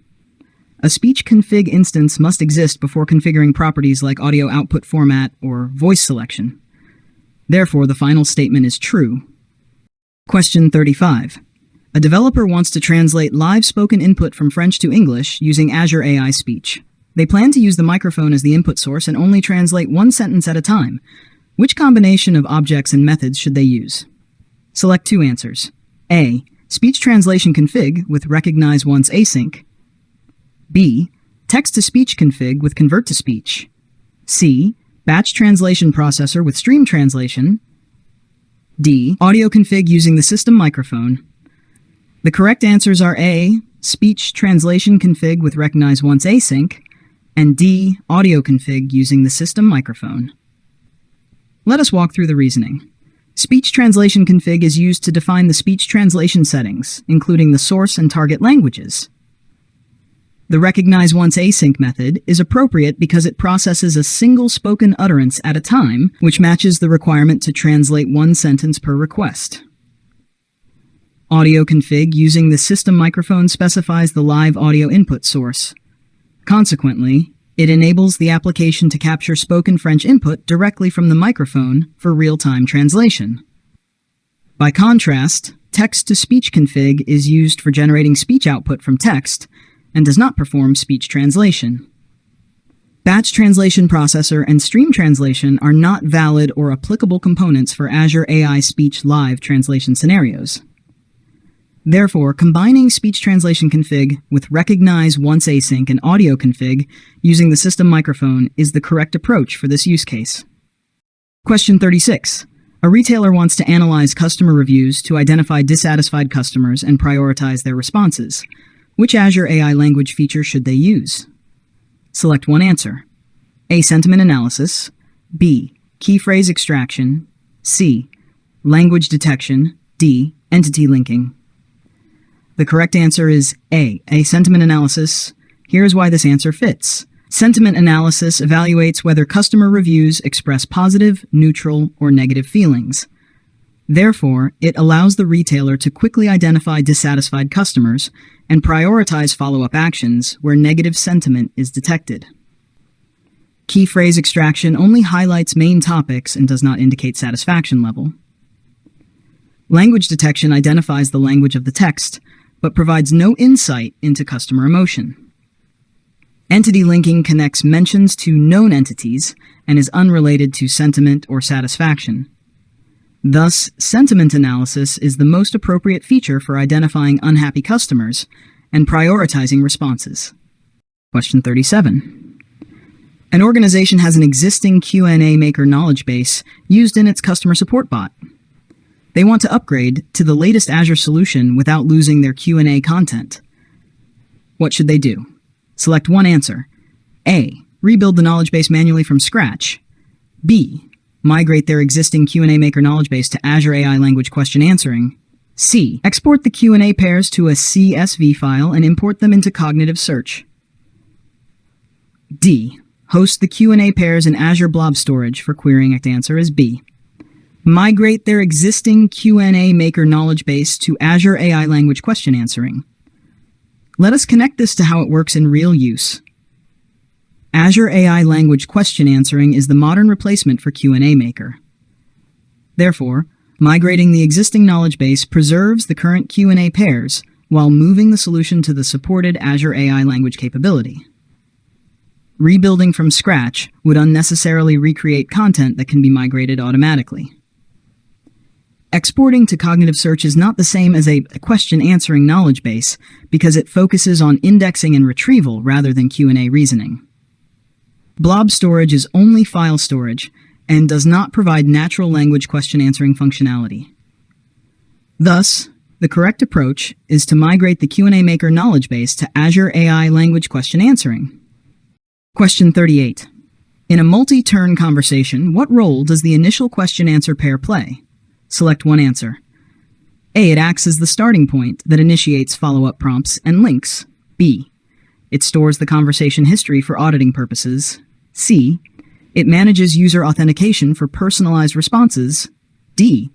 A speech config instance must exist before configuring properties like audio output format or voice selection. Therefore, the final statement is true. Question 35. A developer wants to translate live spoken input from French to English using Azure AI Speech. They plan to use the microphone as the input source and only translate one sentence at a time. Which combination of objects and methods should they use? Select two answers. A. Speech translation config with recognize once async. B. Text-to-speech config with convert to speech. C. Batch translation processor with stream translation. D. Audio config using the system microphone. The correct answers are A. Speech translation config with recognize once async, and D. Audio config using the system microphone. Let us walk through the reasoning. Speech translation config is used to define the speech translation settings, including the source and target languages. The recognize once async method is appropriate because it processes a single spoken utterance at a time, which matches the requirement to translate one sentence per request. Audio config using the system microphone specifies the live audio input source. Consequently, it enables the application to capture spoken French input directly from the microphone for real-time translation. By contrast, text-to-speech config is used for generating speech output from text and does not perform speech translation. Batch translation processor and stream translation are not valid or applicable components for Azure AI Speech live translation scenarios. Therefore, combining speech translation config with recognize once async and audio config using the system microphone is the correct approach for this use case. Question 36. A retailer wants to analyze customer reviews to identify dissatisfied customers and prioritize their responses. Which Azure AI language feature should they use? Select one answer. A. Sentiment analysis. B. Key phrase extraction. C. Language detection. D. Entity linking. The correct answer is A. Sentiment analysis. Here's why this answer fits. Sentiment analysis evaluates whether customer reviews express positive, neutral, or negative feelings. Therefore, it allows the retailer to quickly identify dissatisfied customers and prioritize follow-up actions where negative sentiment is detected. Key phrase extraction only highlights main topics and does not indicate satisfaction level. Language detection identifies the language of the text, but provides no insight into customer emotion. Entity linking connects mentions to known entities and is unrelated to sentiment or satisfaction. Thus, sentiment analysis is the most appropriate feature for identifying unhappy customers and prioritizing responses. Question 37. An organization has an existing Q&A maker knowledge base used in its customer support bot. They want to upgrade to the latest Azure solution without losing their Q&A content. What should they do? Select one answer. A. Rebuild the knowledge base manually from scratch. B. Migrate their existing Q&A maker knowledge base to Azure AI language question answering. C. Export the Q&A pairs to a CSV file and import them into cognitive search. D. Host the Q&A pairs in Azure Blob Storage for querying. Answer is B. Migrate their existing Q&A maker knowledge base to Azure AI language question answering. Let us connect this to how it works in real use. Azure AI language question answering is the modern replacement for Q&A maker. Therefore, migrating the existing knowledge base preserves the current Q&A pairs while moving the solution to the supported Azure AI language capability. Rebuilding from scratch would unnecessarily recreate content that can be migrated automatically. Exporting to cognitive search is not the same as a question-answering knowledge base because it focuses on indexing and retrieval rather than Q&A reasoning. Blob storage is only file storage and does not provide natural language question-answering functionality. Thus, the correct approach is to migrate the Q&A maker knowledge base to Azure AI language question answering. Question 38. In a multi-turn conversation, what role does the initial question-answer pair play? Select one answer. A. It acts as the starting point that initiates follow-up prompts and links. B. It stores the conversation history for auditing purposes. C. It manages user authentication for personalized responses. D.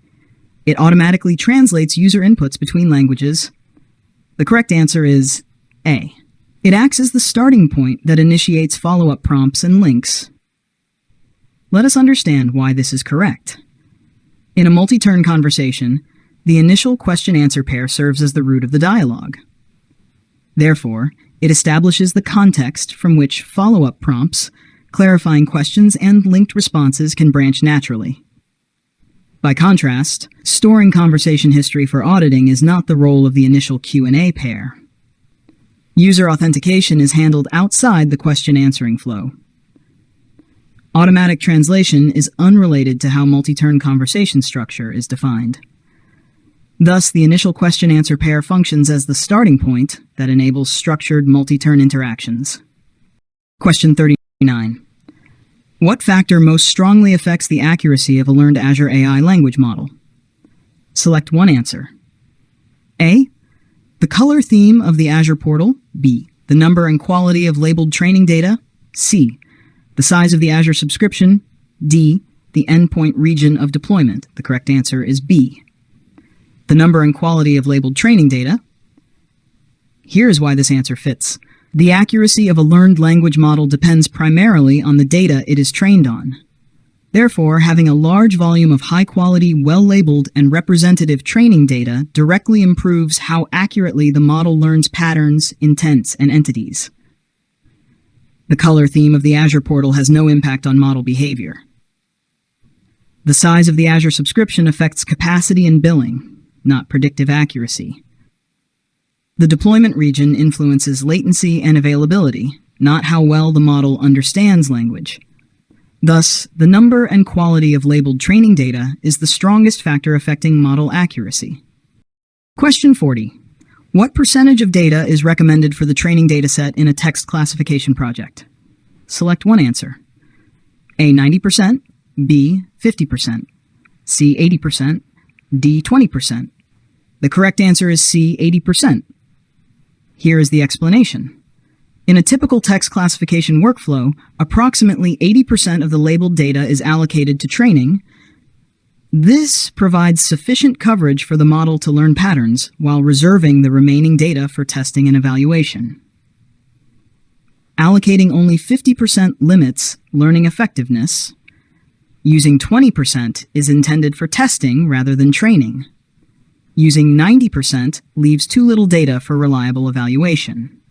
It automatically translates user inputs between languages. The correct answer is A. It acts as the starting point that initiates follow-up prompts and links. Let us understand why this is correct. In a multi-turn conversation, the initial question-answer pair serves as the root of the dialogue. Therefore, it establishes the context from which follow-up prompts, clarifying questions, and linked responses can branch naturally. By contrast, storing conversation history for auditing is not the role of the initial Q&A pair. User authentication is handled outside the question-answering flow. Automatic translation is unrelated to how multi-turn conversation structure is defined. Thus, the initial question-answer pair functions as the starting point that enables structured multi-turn interactions. Question 39. What factor most strongly affects the accuracy of a learned Azure AI language model? Select one answer. A. The color theme of the Azure portal. B. The number and quality of labeled training data. C. The size of the Azure subscription. D. The endpoint region of deployment. The correct answer is B. The number and quality of labeled training data. Here's why this answer fits. The accuracy of a learned language model depends primarily on the data it is trained on. Therefore, having a large volume of high-quality, well-labeled, and representative training data directly improves how accurately the model learns patterns, intents, and entities. The color theme of the Azure portal has no impact on model behavior. The size of the Azure subscription affects capacity and billing, not predictive accuracy. The deployment region influences latency and availability, not how well the model understands language. Thus, the number and quality of labeled training data is the strongest factor affecting model accuracy. Question 40. What percentage of data is recommended for the training dataset in a text classification project? Select one answer. A. 90%, B. 50%, C. 80%, D. 20%. The correct answer is C. 80%. Here is the explanation. In a typical text classification workflow, approximately 80% of the labeled data is allocated to training. This provides sufficient coverage for the model to learn patterns while reserving the remaining data for testing and evaluation. Allocating only 50% limits learning effectiveness. Using 20% is intended for testing rather than training. Using 90% leaves too little data for reliable evaluation.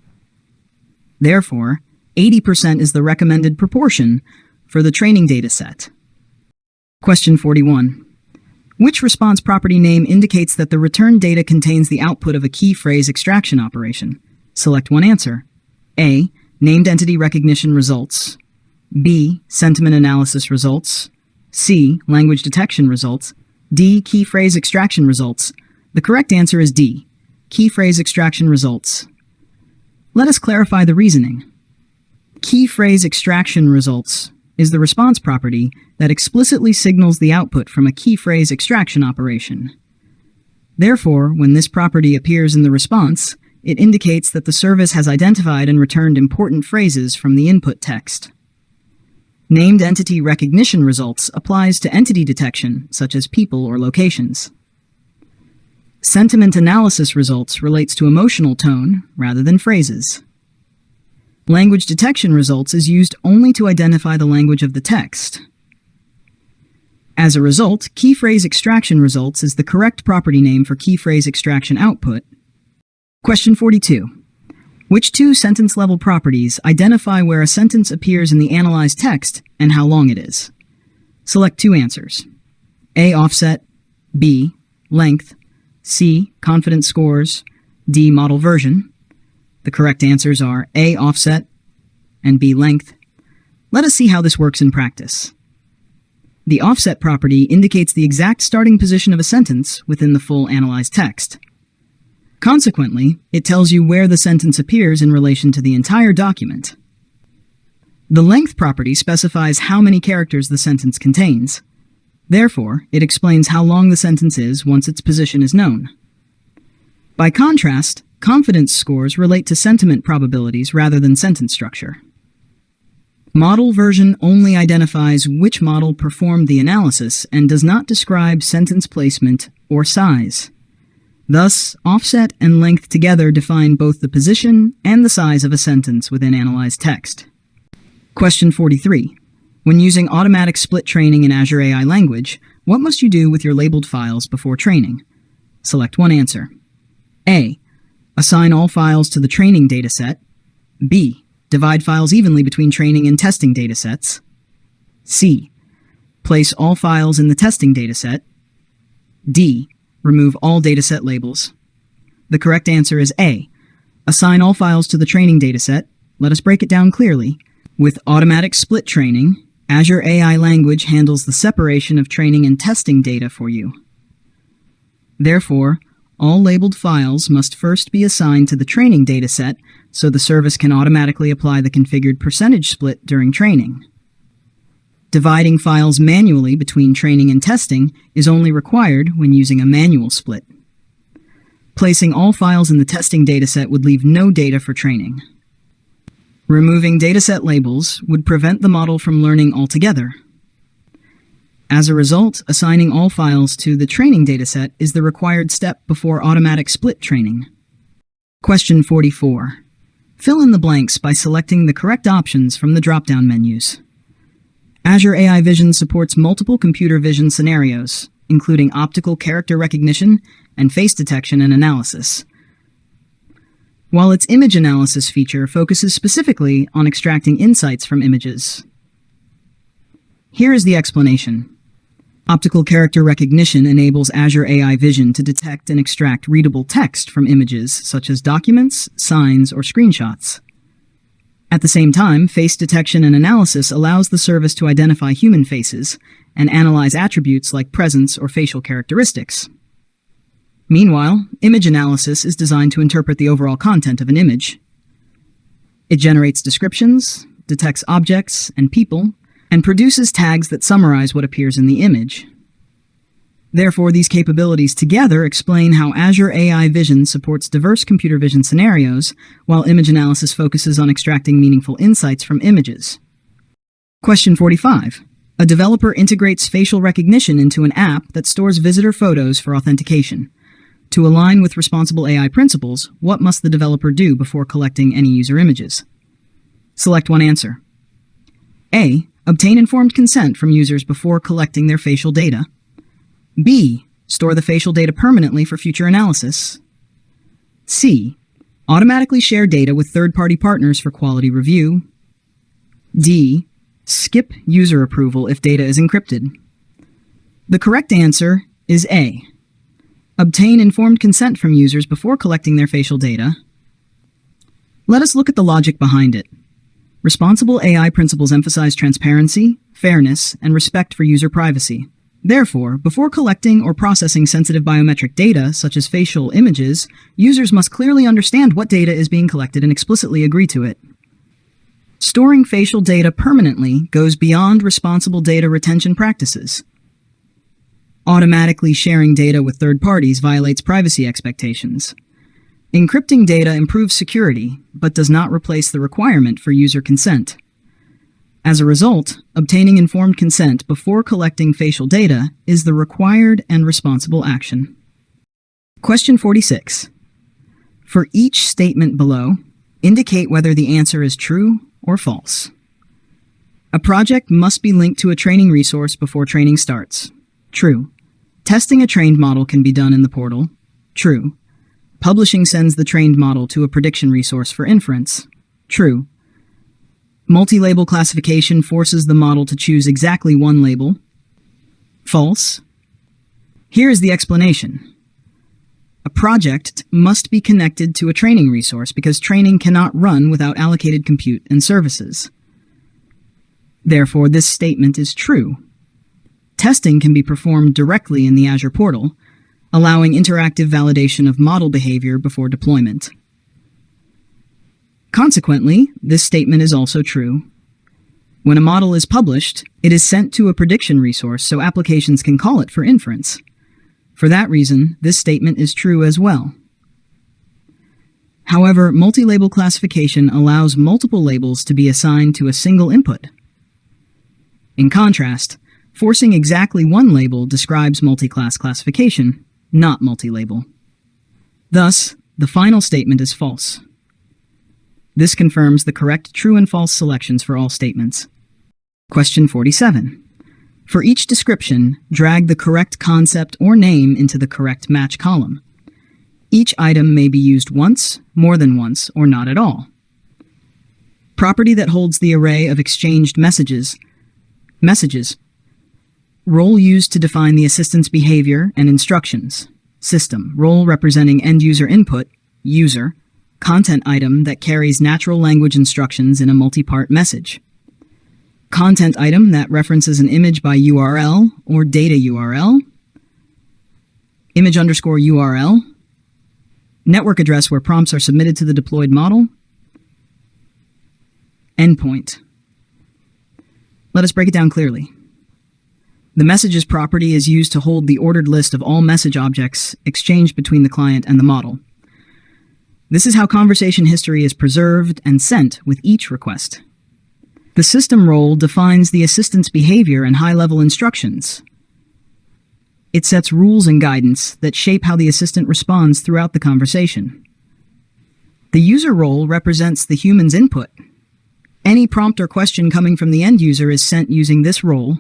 Therefore, 80% is the recommended proportion for the training data set. Question 41. Which response property name indicates that the returned data contains the output of a key phrase extraction operation? Select one answer. A. Named entity recognition results. B. Sentiment analysis results. C. Language detection results. D. Key phrase extraction results. The correct answer is D. Key phrase extraction results. Let us clarify the reasoning. Key phrase extraction results is the response property that explicitly signals the output from a key phrase extraction operation. Therefore, when this property appears in the response, it indicates that the service has identified and returned important phrases from the input text. Named entity recognition results applies to entity detection, such as people or locations. Sentiment analysis results relates to emotional tone rather than phrases. Language detection results is used only to identify the language of the text. As a result, key phrase extraction results is the correct property name for key phrase extraction output. Question 42. Which two sentence-level properties identify where a sentence appears in the analyzed text and how long it is? Select two answers. A. Offset. B. Length. C. Confidence scores. D. Model version. The correct answers are A. Offset and B. Length. Let us see how this works in practice. The offset property indicates the exact starting position of a sentence within the full analyzed text. Consequently, it tells you where the sentence appears in relation to the entire document. The length property specifies how many characters the sentence contains. Therefore, it explains how long the sentence is once its position is known. By contrast, confidence scores relate to sentiment probabilities rather than sentence structure. Model version only identifies which model performed the analysis and does not describe sentence placement or size. Thus, offset and length together define both the position and the size of a sentence within analyzed text. Question 43. When using automatic split training in Azure AI language, what must you do with your labeled files before training? Select one answer. A. Assign all files to the training dataset. B. Divide files evenly between training and testing datasets. C. Place all files in the testing dataset. D. Remove all dataset labels. The correct answer is A. Assign all files to the training dataset. Let us break it down clearly. With automatic split training, Azure AI language handles the separation of training and testing data for you. Therefore, all labeled files must first be assigned to the training dataset so the service can automatically apply the configured percentage split during training. Dividing files manually between training and testing is only required when using a manual split. Placing all files in the testing dataset would leave no data for training. Removing dataset labels would prevent the model from learning altogether. As a result, assigning all files to the training dataset is the required step before automatic split training. Question 44. Fill in the blanks by selecting the correct options from the drop-down menus. Azure AI Vision supports multiple computer vision scenarios, including optical character recognition and face detection and analysis. While its image analysis feature focuses specifically on extracting insights from images. Here is the explanation. Optical character recognition enables Azure AI Vision to detect and extract readable text from images such as documents, signs, or screenshots. At the same time, face detection and analysis allows the service to identify human faces and analyze attributes like presence or facial characteristics. Meanwhile, image analysis is designed to interpret the overall content of an image. It generates descriptions, detects objects and people, and produces tags that summarize what appears in the image. Therefore, these capabilities together explain how Azure AI Vision supports diverse computer vision scenarios, while image analysis focuses on extracting meaningful insights from images. Question 45. A developer integrates facial recognition into an app that stores visitor photos for authentication. To align with responsible AI principles, what must the developer do before collecting any user images? Select one answer. A. Obtain informed consent from users before collecting their facial data. B. Store the facial data permanently for future analysis. C. Automatically share data with third-party partners for quality review. D. Skip user approval if data is encrypted. The correct answer is A. Obtain informed consent from users before collecting their facial data. Let us look at the logic behind it. Responsible AI principles emphasize transparency, fairness, and respect for user privacy. Therefore, before collecting or processing sensitive biometric data, such as facial images, users must clearly understand what data is being collected and explicitly agree to it. Storing facial data permanently goes beyond responsible data retention practices. Automatically sharing data with third parties violates privacy expectations. Encrypting data improves security, but does not replace the requirement for user consent. As a result, obtaining informed consent before collecting facial data is the required and responsible action. Question 46. For each statement below, indicate whether the answer is true or false. A project must be linked to a training resource before training starts. True. Testing a trained model can be done in the portal. True. Publishing sends the trained model to a prediction resource for inference. True. Multi-label classification forces the model to choose exactly one label. False. Here is the explanation. A project must be connected to a training resource because training cannot run without allocated compute and services. Therefore, this statement is true. Testing can be performed directly in the Azure portal, allowing interactive validation of model behavior before deployment. Consequently, this statement is also true. When a model is published, it is sent to a prediction resource so applications can call it for inference. For that reason, this statement is true as well. However, multi-label classification allows multiple labels to be assigned to a single input. In contrast, forcing exactly one label describes multi-class classification, not multi-label. Thus, the final statement is false. This confirms the correct true and false selections for all statements. Question 47. For each description, drag the correct concept or name into the correct match column. Each item may be used once, more than once, or not at all. Property that holds the array of exchanged messages. Role used to define the assistant's behavior and instructions. System. Role representing end-user input. User. Content item that carries natural language instructions in a multi-part message. Content item that references an image by URL or data URL. Image underscore URL. Network address where prompts are submitted to the deployed model. Endpoint. Let us break it down clearly. The messages property is used to hold the ordered list of all message objects exchanged between the client and the model. This is how conversation history is preserved and sent with each request. The system role defines the assistant's behavior and high-level instructions. It sets rules and guidance that shape how the assistant responds throughout the conversation. The user role represents the human's input. Any prompt or question coming from the end user is sent using this role.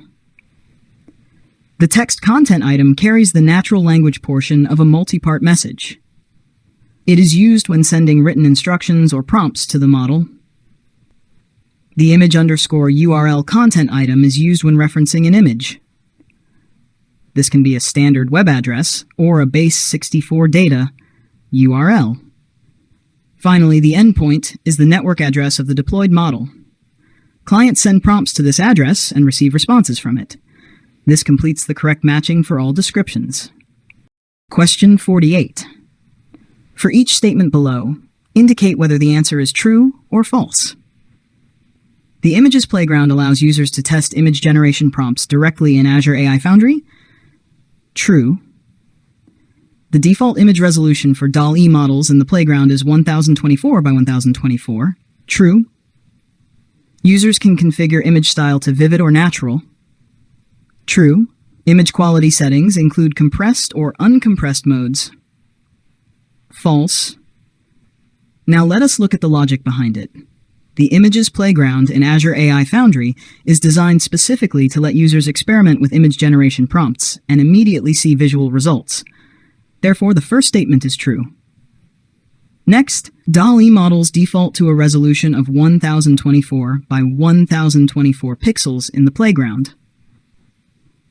The text content item carries the natural language portion of a multi-part message. It is used when sending written instructions or prompts to the model. The image underscore URL content item is used when referencing an image. This can be a standard web address or a base 64 data URL. Finally, the endpoint is the network address of the deployed model. Clients send prompts to this address and receive responses from it. This completes the correct matching for all descriptions. Question 48. For each statement below, indicate whether the answer is true or false. The Images Playground allows users to test image generation prompts directly in Azure AI Foundry. True. The default image resolution for DALL-E models in the Playground is 1024 by 1024. True. Users can configure image style to vivid or natural. True. Image quality settings include compressed or uncompressed modes. False. Now let us look at the logic behind it. The Images Playground in Azure AI Foundry is designed specifically to let users experiment with image generation prompts and immediately see visual results. Therefore, the first statement is true. Next, DALL-E models default to a resolution of 1024 by 1024 pixels in the playground.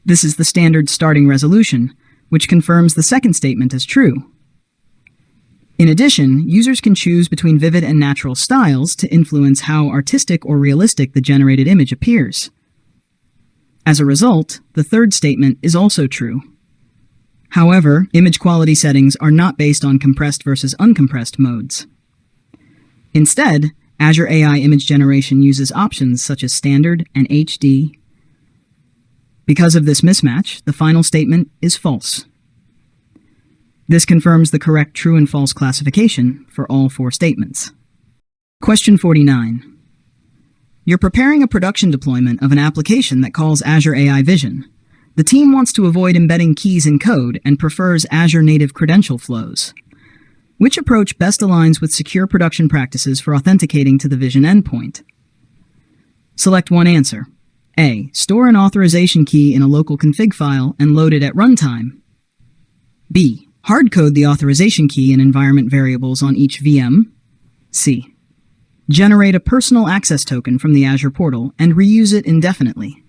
This is the standard starting resolution, which confirms the second statement as true. In addition, users can choose between vivid and natural styles to influence how artistic or realistic the generated image appears. As a result, the third statement is also true. However, image quality settings are not based on compressed versus uncompressed modes. Instead, Azure AI image generation uses options such as standard and HD. Because of this mismatch, the final statement is false. This confirms the correct true and false classification for all four statements. Question 49. You're preparing a production deployment of an application that calls Azure AI Vision. The team wants to avoid embedding keys in code and prefers Azure native credential flows. Which approach best aligns with secure production practices for authenticating to the Vision endpoint? Select one answer. A. Store an authorization key in a local config file and load it at runtime. B. Hardcode the authorization key in environment variables on each VM. C. Generate a personal access token from the Azure portal and reuse it indefinitely.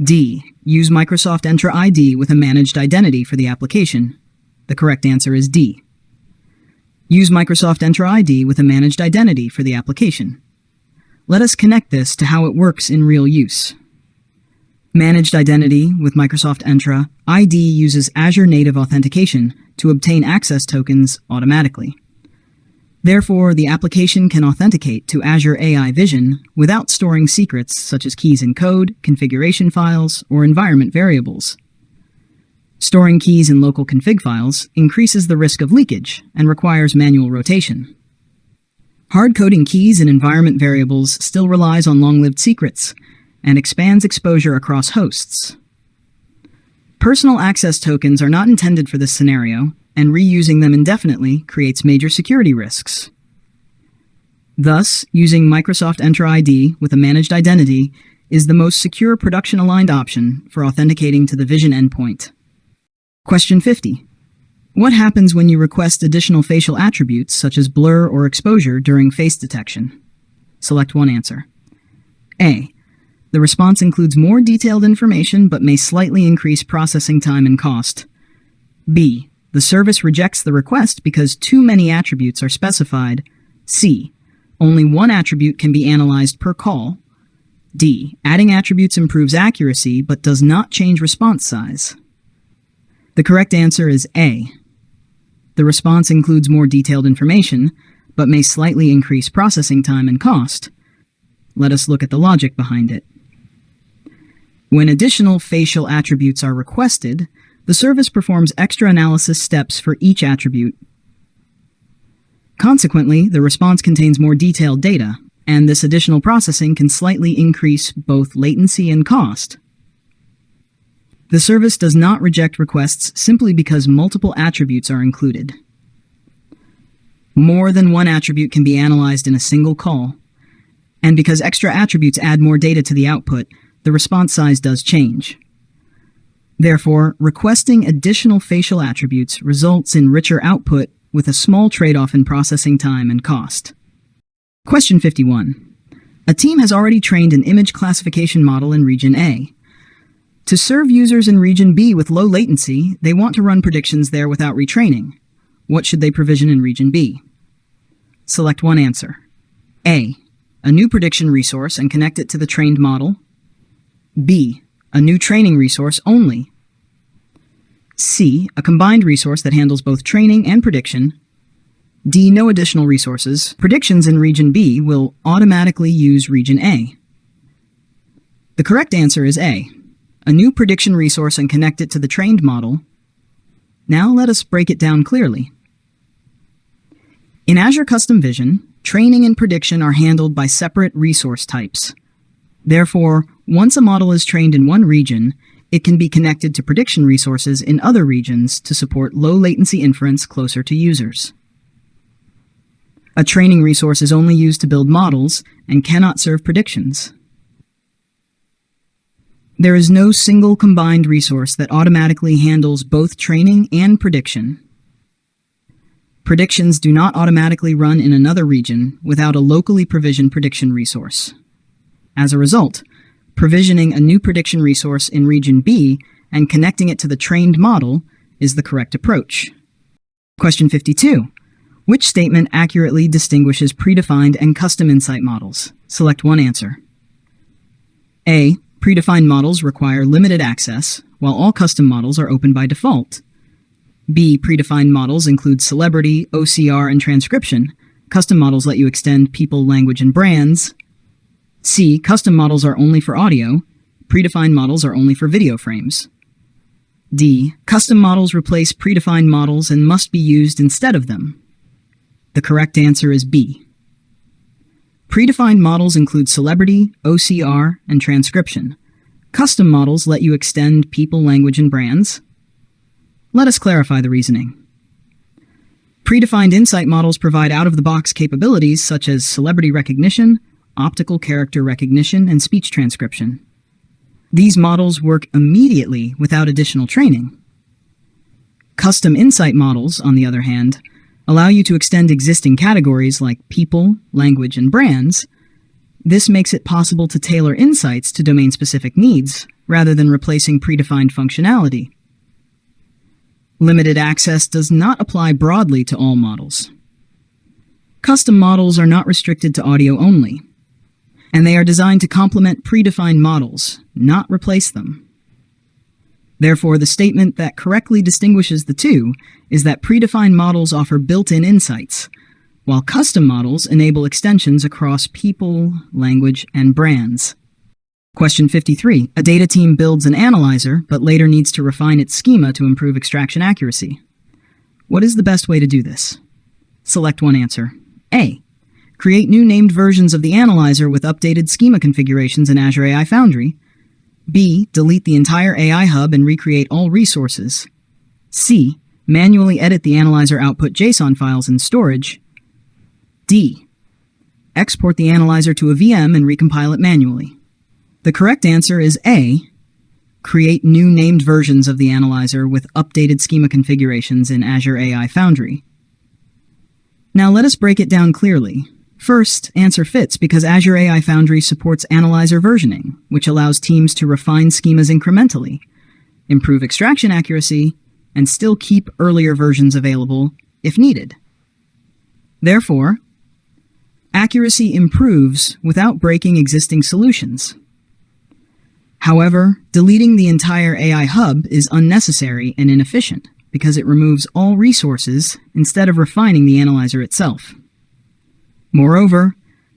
D. Use Microsoft Entra ID with a managed identity for the application. The correct answer is D. Use Microsoft Entra ID with a managed identity for the application. Let us connect this to how it works in real use. Managed Identity with Microsoft Entra ID uses Azure native authentication to obtain access tokens automatically. Therefore, the application can authenticate to Azure AI Vision without storing secrets such as keys in code, configuration files, or environment variables. Storing keys in local config files increases the risk of leakage and requires manual rotation. Hard-coding keys in environment variables still relies on long-lived secrets and expands exposure across hosts. Personal access tokens are not intended for this scenario, and reusing them indefinitely creates major security risks. Thus, using Microsoft Entra ID with a managed identity is the most secure production-aligned option for authenticating to the Vision endpoint. Question 50. What happens when you request additional facial attributes such as blur or exposure during face detection? Select one answer. A. The response includes more detailed information but may slightly increase processing time and cost. B. The service rejects the request because too many attributes are specified. C. Only one attribute can be analyzed per call. D. Adding attributes improves accuracy but does not change response size. The correct answer is A. The response includes more detailed information, but may slightly increase processing time and cost. Let us look at the logic behind it. When additional facial attributes are requested, the service performs extra analysis steps for each attribute. Consequently, the response contains more detailed data, and this additional processing can slightly increase both latency and cost. The service does not reject requests simply because multiple attributes are included. More than one attribute can be analyzed in a single call, and because extra attributes add more data to the output, the response size does change. Therefore, requesting additional facial attributes results in richer output with a small trade-off in processing time and cost. Question 51. A team has already trained an image classification model in Region A. To serve users in Region B with low latency, they want to run predictions there without retraining. What should they provision in Region B? Select one answer. A. A new prediction resource and connect it to the trained model. B. A new training resource only. C. A combined resource that handles both training and prediction. D. No additional resources. Predictions in Region B will automatically use Region A. The correct answer is A. A new prediction resource and connect it to the trained model. Now let us break it down clearly. In Azure Custom Vision, training and prediction are handled by separate resource types. Therefore, once a model is trained in one region, it can be connected to prediction resources in other regions to support low-latency inference closer to users. A training resource is only used to build models and cannot serve predictions. There is no single combined resource that automatically handles both training and prediction. Predictions do not automatically run in another region without a locally provisioned prediction resource. As a result, provisioning a new prediction resource in region B and connecting it to the trained model is the correct approach. Question 52. Which statement accurately distinguishes predefined and custom insight models? Select one answer. A. Predefined models require limited access, while all custom models are open by default. B. Predefined models include celebrity, OCR, and transcription. Custom models let you extend people, language, and brands. C. Custom models are only for audio. Predefined models are only for video frames. D. Custom models replace predefined models and must be used instead of them. The correct answer is B. Predefined models include celebrity, OCR, and transcription. Custom models let you extend people, language, and brands. Let us clarify the reasoning. Predefined insight models provide out-of-the-box capabilities such as celebrity recognition, optical character recognition, and speech transcription. These models work immediately without additional training. Custom insight models, on the other hand, allow you to extend existing categories like people, language, and brands. This makes it possible to tailor insights to domain-specific needs, rather than replacing predefined functionality. Limited access does not apply broadly to all models. Custom models are not restricted to audio only, and they are designed to complement predefined models, not replace them. Therefore, the statement that correctly distinguishes the two is that predefined models offer built-in insights, while custom models enable extensions across people, language, and brands. Question 53. A data team builds an analyzer, but later needs to refine its schema to improve extraction accuracy. What is the best way to do this? Select one answer. A. Create new named versions of the analyzer with updated schema configurations in Azure AI Foundry. B. Delete the entire AI hub and recreate all resources. C. Manually edit the analyzer output JSON files in storage. D. Export the analyzer to a VM and recompile it manually. The correct answer is A. Create new named versions of the analyzer with updated schema configurations in Azure AI Foundry. Now let us break it down clearly. First, answer fits because Azure AI Foundry supports analyzer versioning, which allows teams to refine schemas incrementally, improve extraction accuracy, and still keep earlier versions available if needed. Therefore, accuracy improves without breaking existing solutions. However, deleting the entire AI hub is unnecessary and inefficient because it removes all resources instead of refining the analyzer itself. Moreover,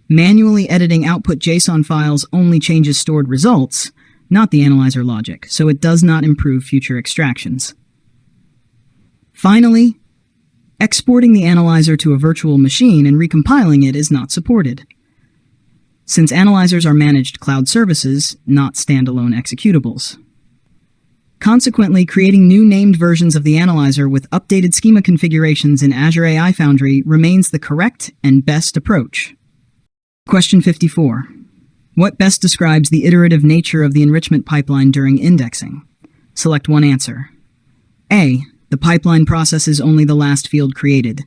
manually editing output JSON files only changes stored results, not the analyzer logic, so it does not improve future extractions. Finally, exporting the analyzer to a virtual machine and recompiling it is not supported, since analyzers are managed cloud services, not standalone executables. Consequently, creating new named versions of the analyzer with updated schema configurations in Azure AI Foundry remains the correct and best approach. Question 54. What best describes the iterative nature of the enrichment pipeline during indexing? Select one answer. A. The pipeline processes only the last field created.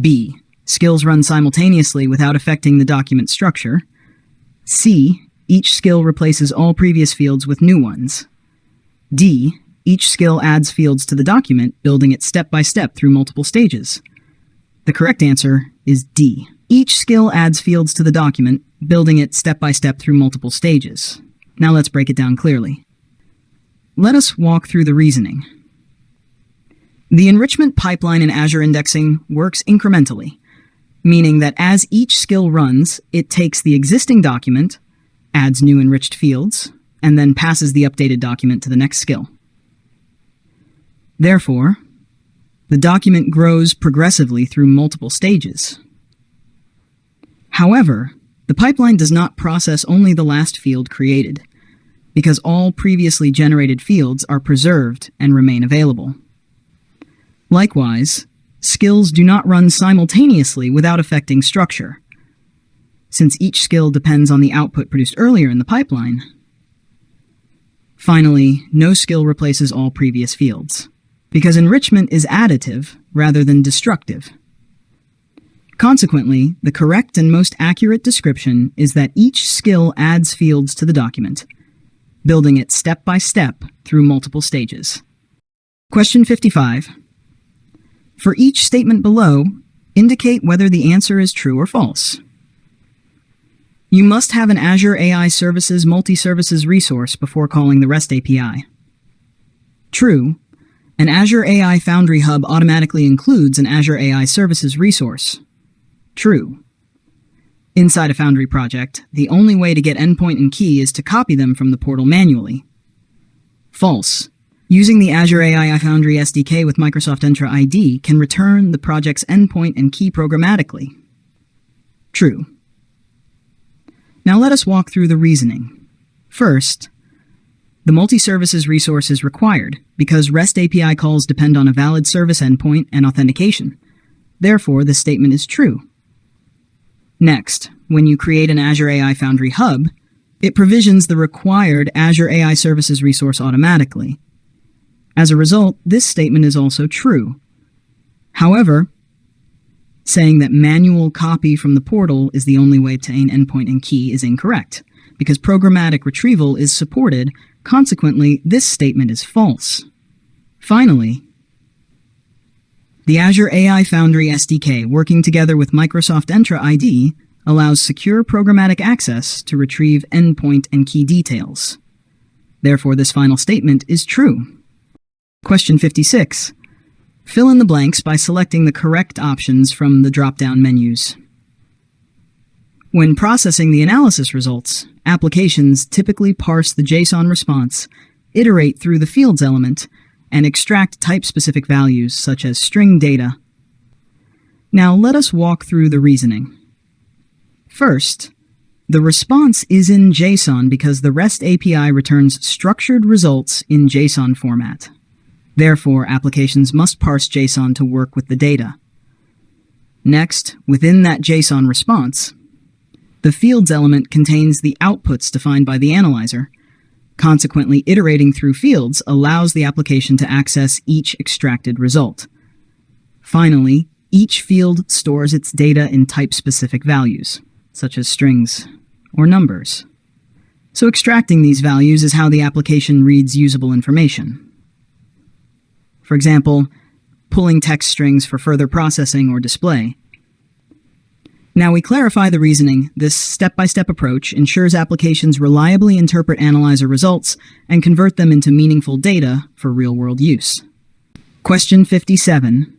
B. Skills run simultaneously without affecting the document structure. C. Each skill replaces all previous fields with new ones. D. Each skill adds fields to the document, building it step by step through multiple stages. The correct answer is D. Each skill adds fields to the document, building it step by step through multiple stages. Now let's break it down clearly. Let us walk through the reasoning. The enrichment pipeline in Azure indexing works incrementally, meaning that as each skill runs, it takes the existing document, adds new enriched fields, and then passes the updated document to the next skill. Therefore, the document grows progressively through multiple stages. However, the pipeline does not process only the last field created, because all previously generated fields are preserved and remain available. Likewise, skills do not run simultaneously without affecting structure, since each skill depends on the output produced earlier in the pipeline. Finally, no skill replaces all previous fields. because enrichment is additive rather than destructive. Consequently, the correct and most accurate description is that each skill adds fields to the document, building it step by step through multiple stages. Question 55. For each statement below, indicate whether the answer is true or false. You must have an Azure AI Services multi-services resource before calling the REST API. True. An Azure AI Foundry Hub automatically includes an Azure AI Services resource. True. Inside a Foundry project, the only way to get endpoint and key is to copy them from the portal manually. False. Using the Azure AI Foundry SDK with Microsoft Entra ID can return the project's endpoint and key programmatically. True. Now let us walk through the reasoning. First, the multi-services resource is required because REST API calls depend on a valid service endpoint and authentication. Therefore, this statement is true. Next, when you create an Azure AI Foundry Hub, it provisions the required Azure AI Services resource automatically. As a result, this statement is also true. However, saying that manual copy from the portal is the only way to obtain endpoint and key is incorrect, because programmatic retrieval is supported. Consequently, this statement is false. Finally, the Azure AI Foundry SDK, working together with Microsoft Entra ID, allows secure programmatic access to retrieve endpoint and key details. Therefore, this final statement is true. Question 56. Fill in the blanks by selecting the correct options from the drop-down menus. When processing the analysis results, applications typically parse the JSON response, iterate through the fields element, and extract type-specific values such as string data. Now let us walk through the reasoning. First, the response is in JSON because the REST API returns structured results in JSON format. Therefore, applications must parse JSON to work with the data. Next, within that JSON response, the fields element contains the outputs defined by the analyzer. Consequently, iterating through fields allows the application to access each extracted result. Finally, each field stores its data in type-specific values, such as strings or numbers. So extracting these values is how the application reads usable information. For example, pulling text strings for further processing or display. Now we clarify the reasoning. This step-by-step approach ensures applications reliably interpret analyzer results and convert them into meaningful data for real-world use. Question 57.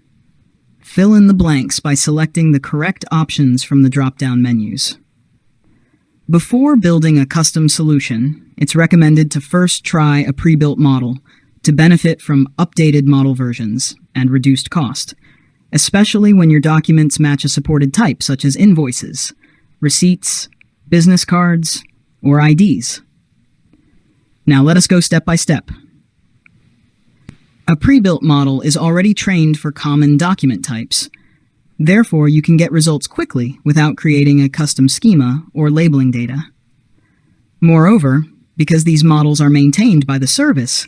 Fill in the blanks by selecting the correct options from the drop-down menus. Before building a custom solution, it's recommended to first try a pre-built model to benefit from updated model versions and reduced cost, especially when your documents match a supported type such as invoices, receipts, business cards, or IDs. Now let us go step by step. A pre-built model is already trained for common document types. Therefore, you can get results quickly without creating a custom schema or labeling data. Moreover, because these models are maintained by the service,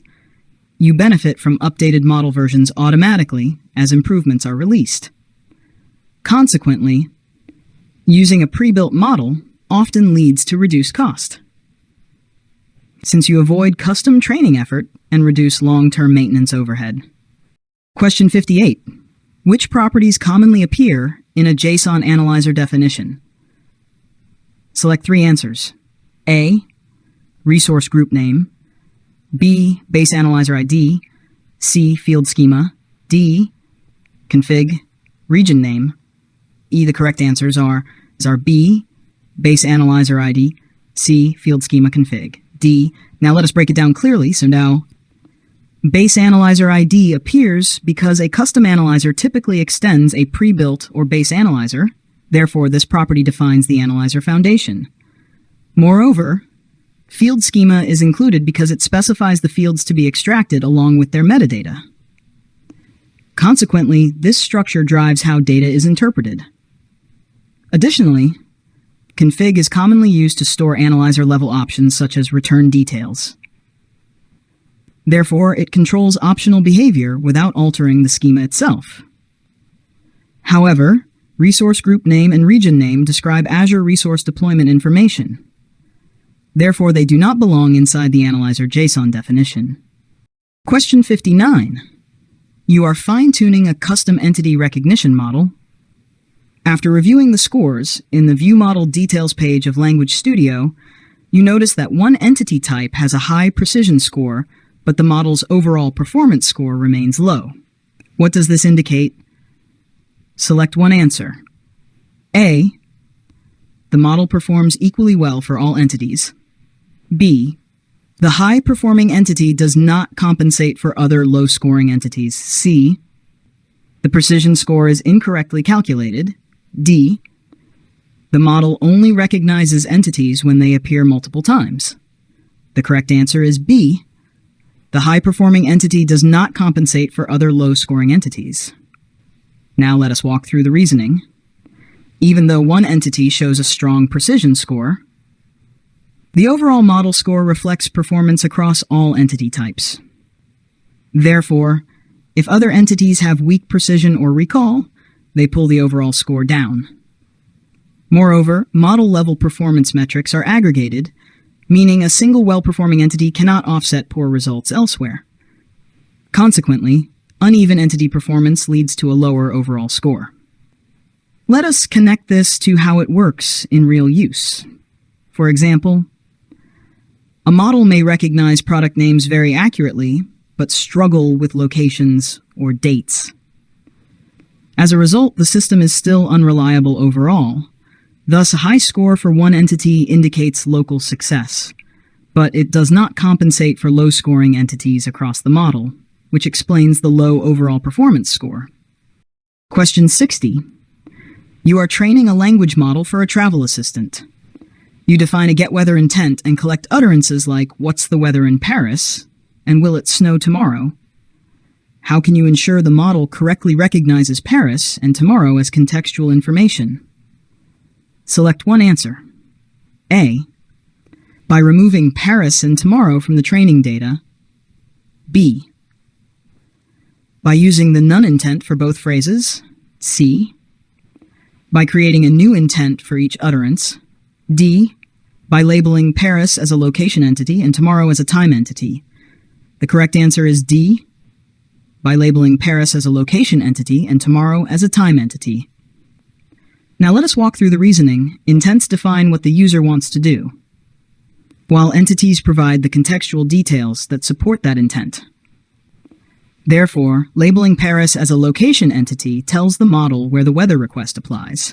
you benefit from updated model versions automatically as improvements are released. Consequently, using a pre-built model often leads to reduced cost, since you avoid custom training effort and reduce long-term maintenance overhead. Question 58. Which properties commonly appear in a JSON analyzer definition? Select three answers. A, resource group name. B, base analyzer ID. C, field schema. D, config, region name. E, the correct answers are B, base analyzer ID. C, field schema config. D, now let us break it down clearly. So now, base analyzer ID appears because a custom analyzer typically extends a pre-built or base analyzer. Therefore, this property defines the analyzer foundation. Moreover, field schema is included because it specifies the fields to be extracted along with their metadata. Consequently, this structure drives how data is interpreted. Additionally, config is commonly used to store analyzer level options such as return details. Therefore, it controls optional behavior without altering the schema itself. However, resource group name and region name describe Azure resource deployment information. Therefore, they do not belong inside the Analyzer JSON definition. Question 59. You are fine-tuning a custom entity recognition model. After reviewing the scores in the View Model Details page of Language Studio, you notice that one entity type has a high precision score, but the model's overall performance score remains low. What does this indicate? Select one answer. A. The model performs equally well for all entities. B. The high-performing entity does not compensate for other low-scoring entities. C. The precision score is incorrectly calculated. D. The model only recognizes entities when they appear multiple times. The correct answer is B. The high-performing entity does not compensate for other low-scoring entities. Now let us walk through the reasoning. Even though one entity shows a strong precision score, the overall model score reflects performance across all entity types. Therefore, if other entities have weak precision or recall, they pull the overall score down. Moreover, model-level performance metrics are aggregated, meaning a single well-performing entity cannot offset poor results elsewhere. Consequently, uneven entity performance leads to a lower overall score. Let us connect this to how it works in real use. For example, a model may recognize product names very accurately, but struggle with locations or dates. As a result, the system is still unreliable overall. Thus, a high score for one entity indicates local success, but it does not compensate for low-scoring entities across the model, which explains the low overall performance score. Question 60. You are training a language model for a travel assistant. You define a get-weather intent and collect utterances like, "What's the weather in Paris?" and "Will it snow tomorrow?" How can you ensure the model correctly recognizes Paris and tomorrow as contextual information? Select one answer. A. By removing Paris and tomorrow from the training data. B. By using the none intent for both phrases. C. By creating a new intent for each utterance. D. By labeling Paris as a location entity and tomorrow as a time entity. The correct answer is D. By labeling Paris as a location entity and tomorrow as a time entity. Now let us walk through the reasoning. Intents define what the user wants to do, while entities provide the contextual details that support that intent. Therefore, labeling Paris as a location entity tells the model where the weather request applies.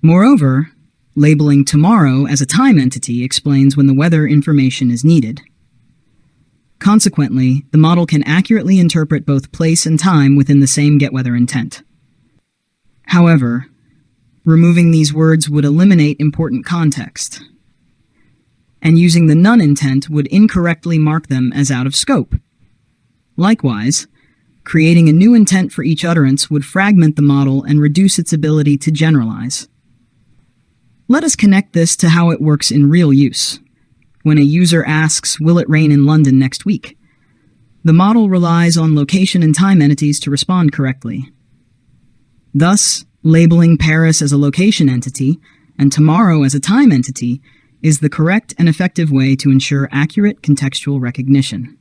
Moreover, labeling tomorrow as a time entity explains when the weather information is needed. Consequently, the model can accurately interpret both place and time within the same get-weather intent. However, removing these words would eliminate important context, and using the none intent would incorrectly mark them as out of scope. Likewise, creating a new intent for each utterance would fragment the model and reduce its ability to generalize. Let us connect this to how it works in real use. When a user asks, "Will it rain in London next week?" the model relies on location and time entities to respond correctly. Thus, labeling Paris as a location entity and tomorrow as a time entity is the correct and effective way to ensure accurate contextual recognition.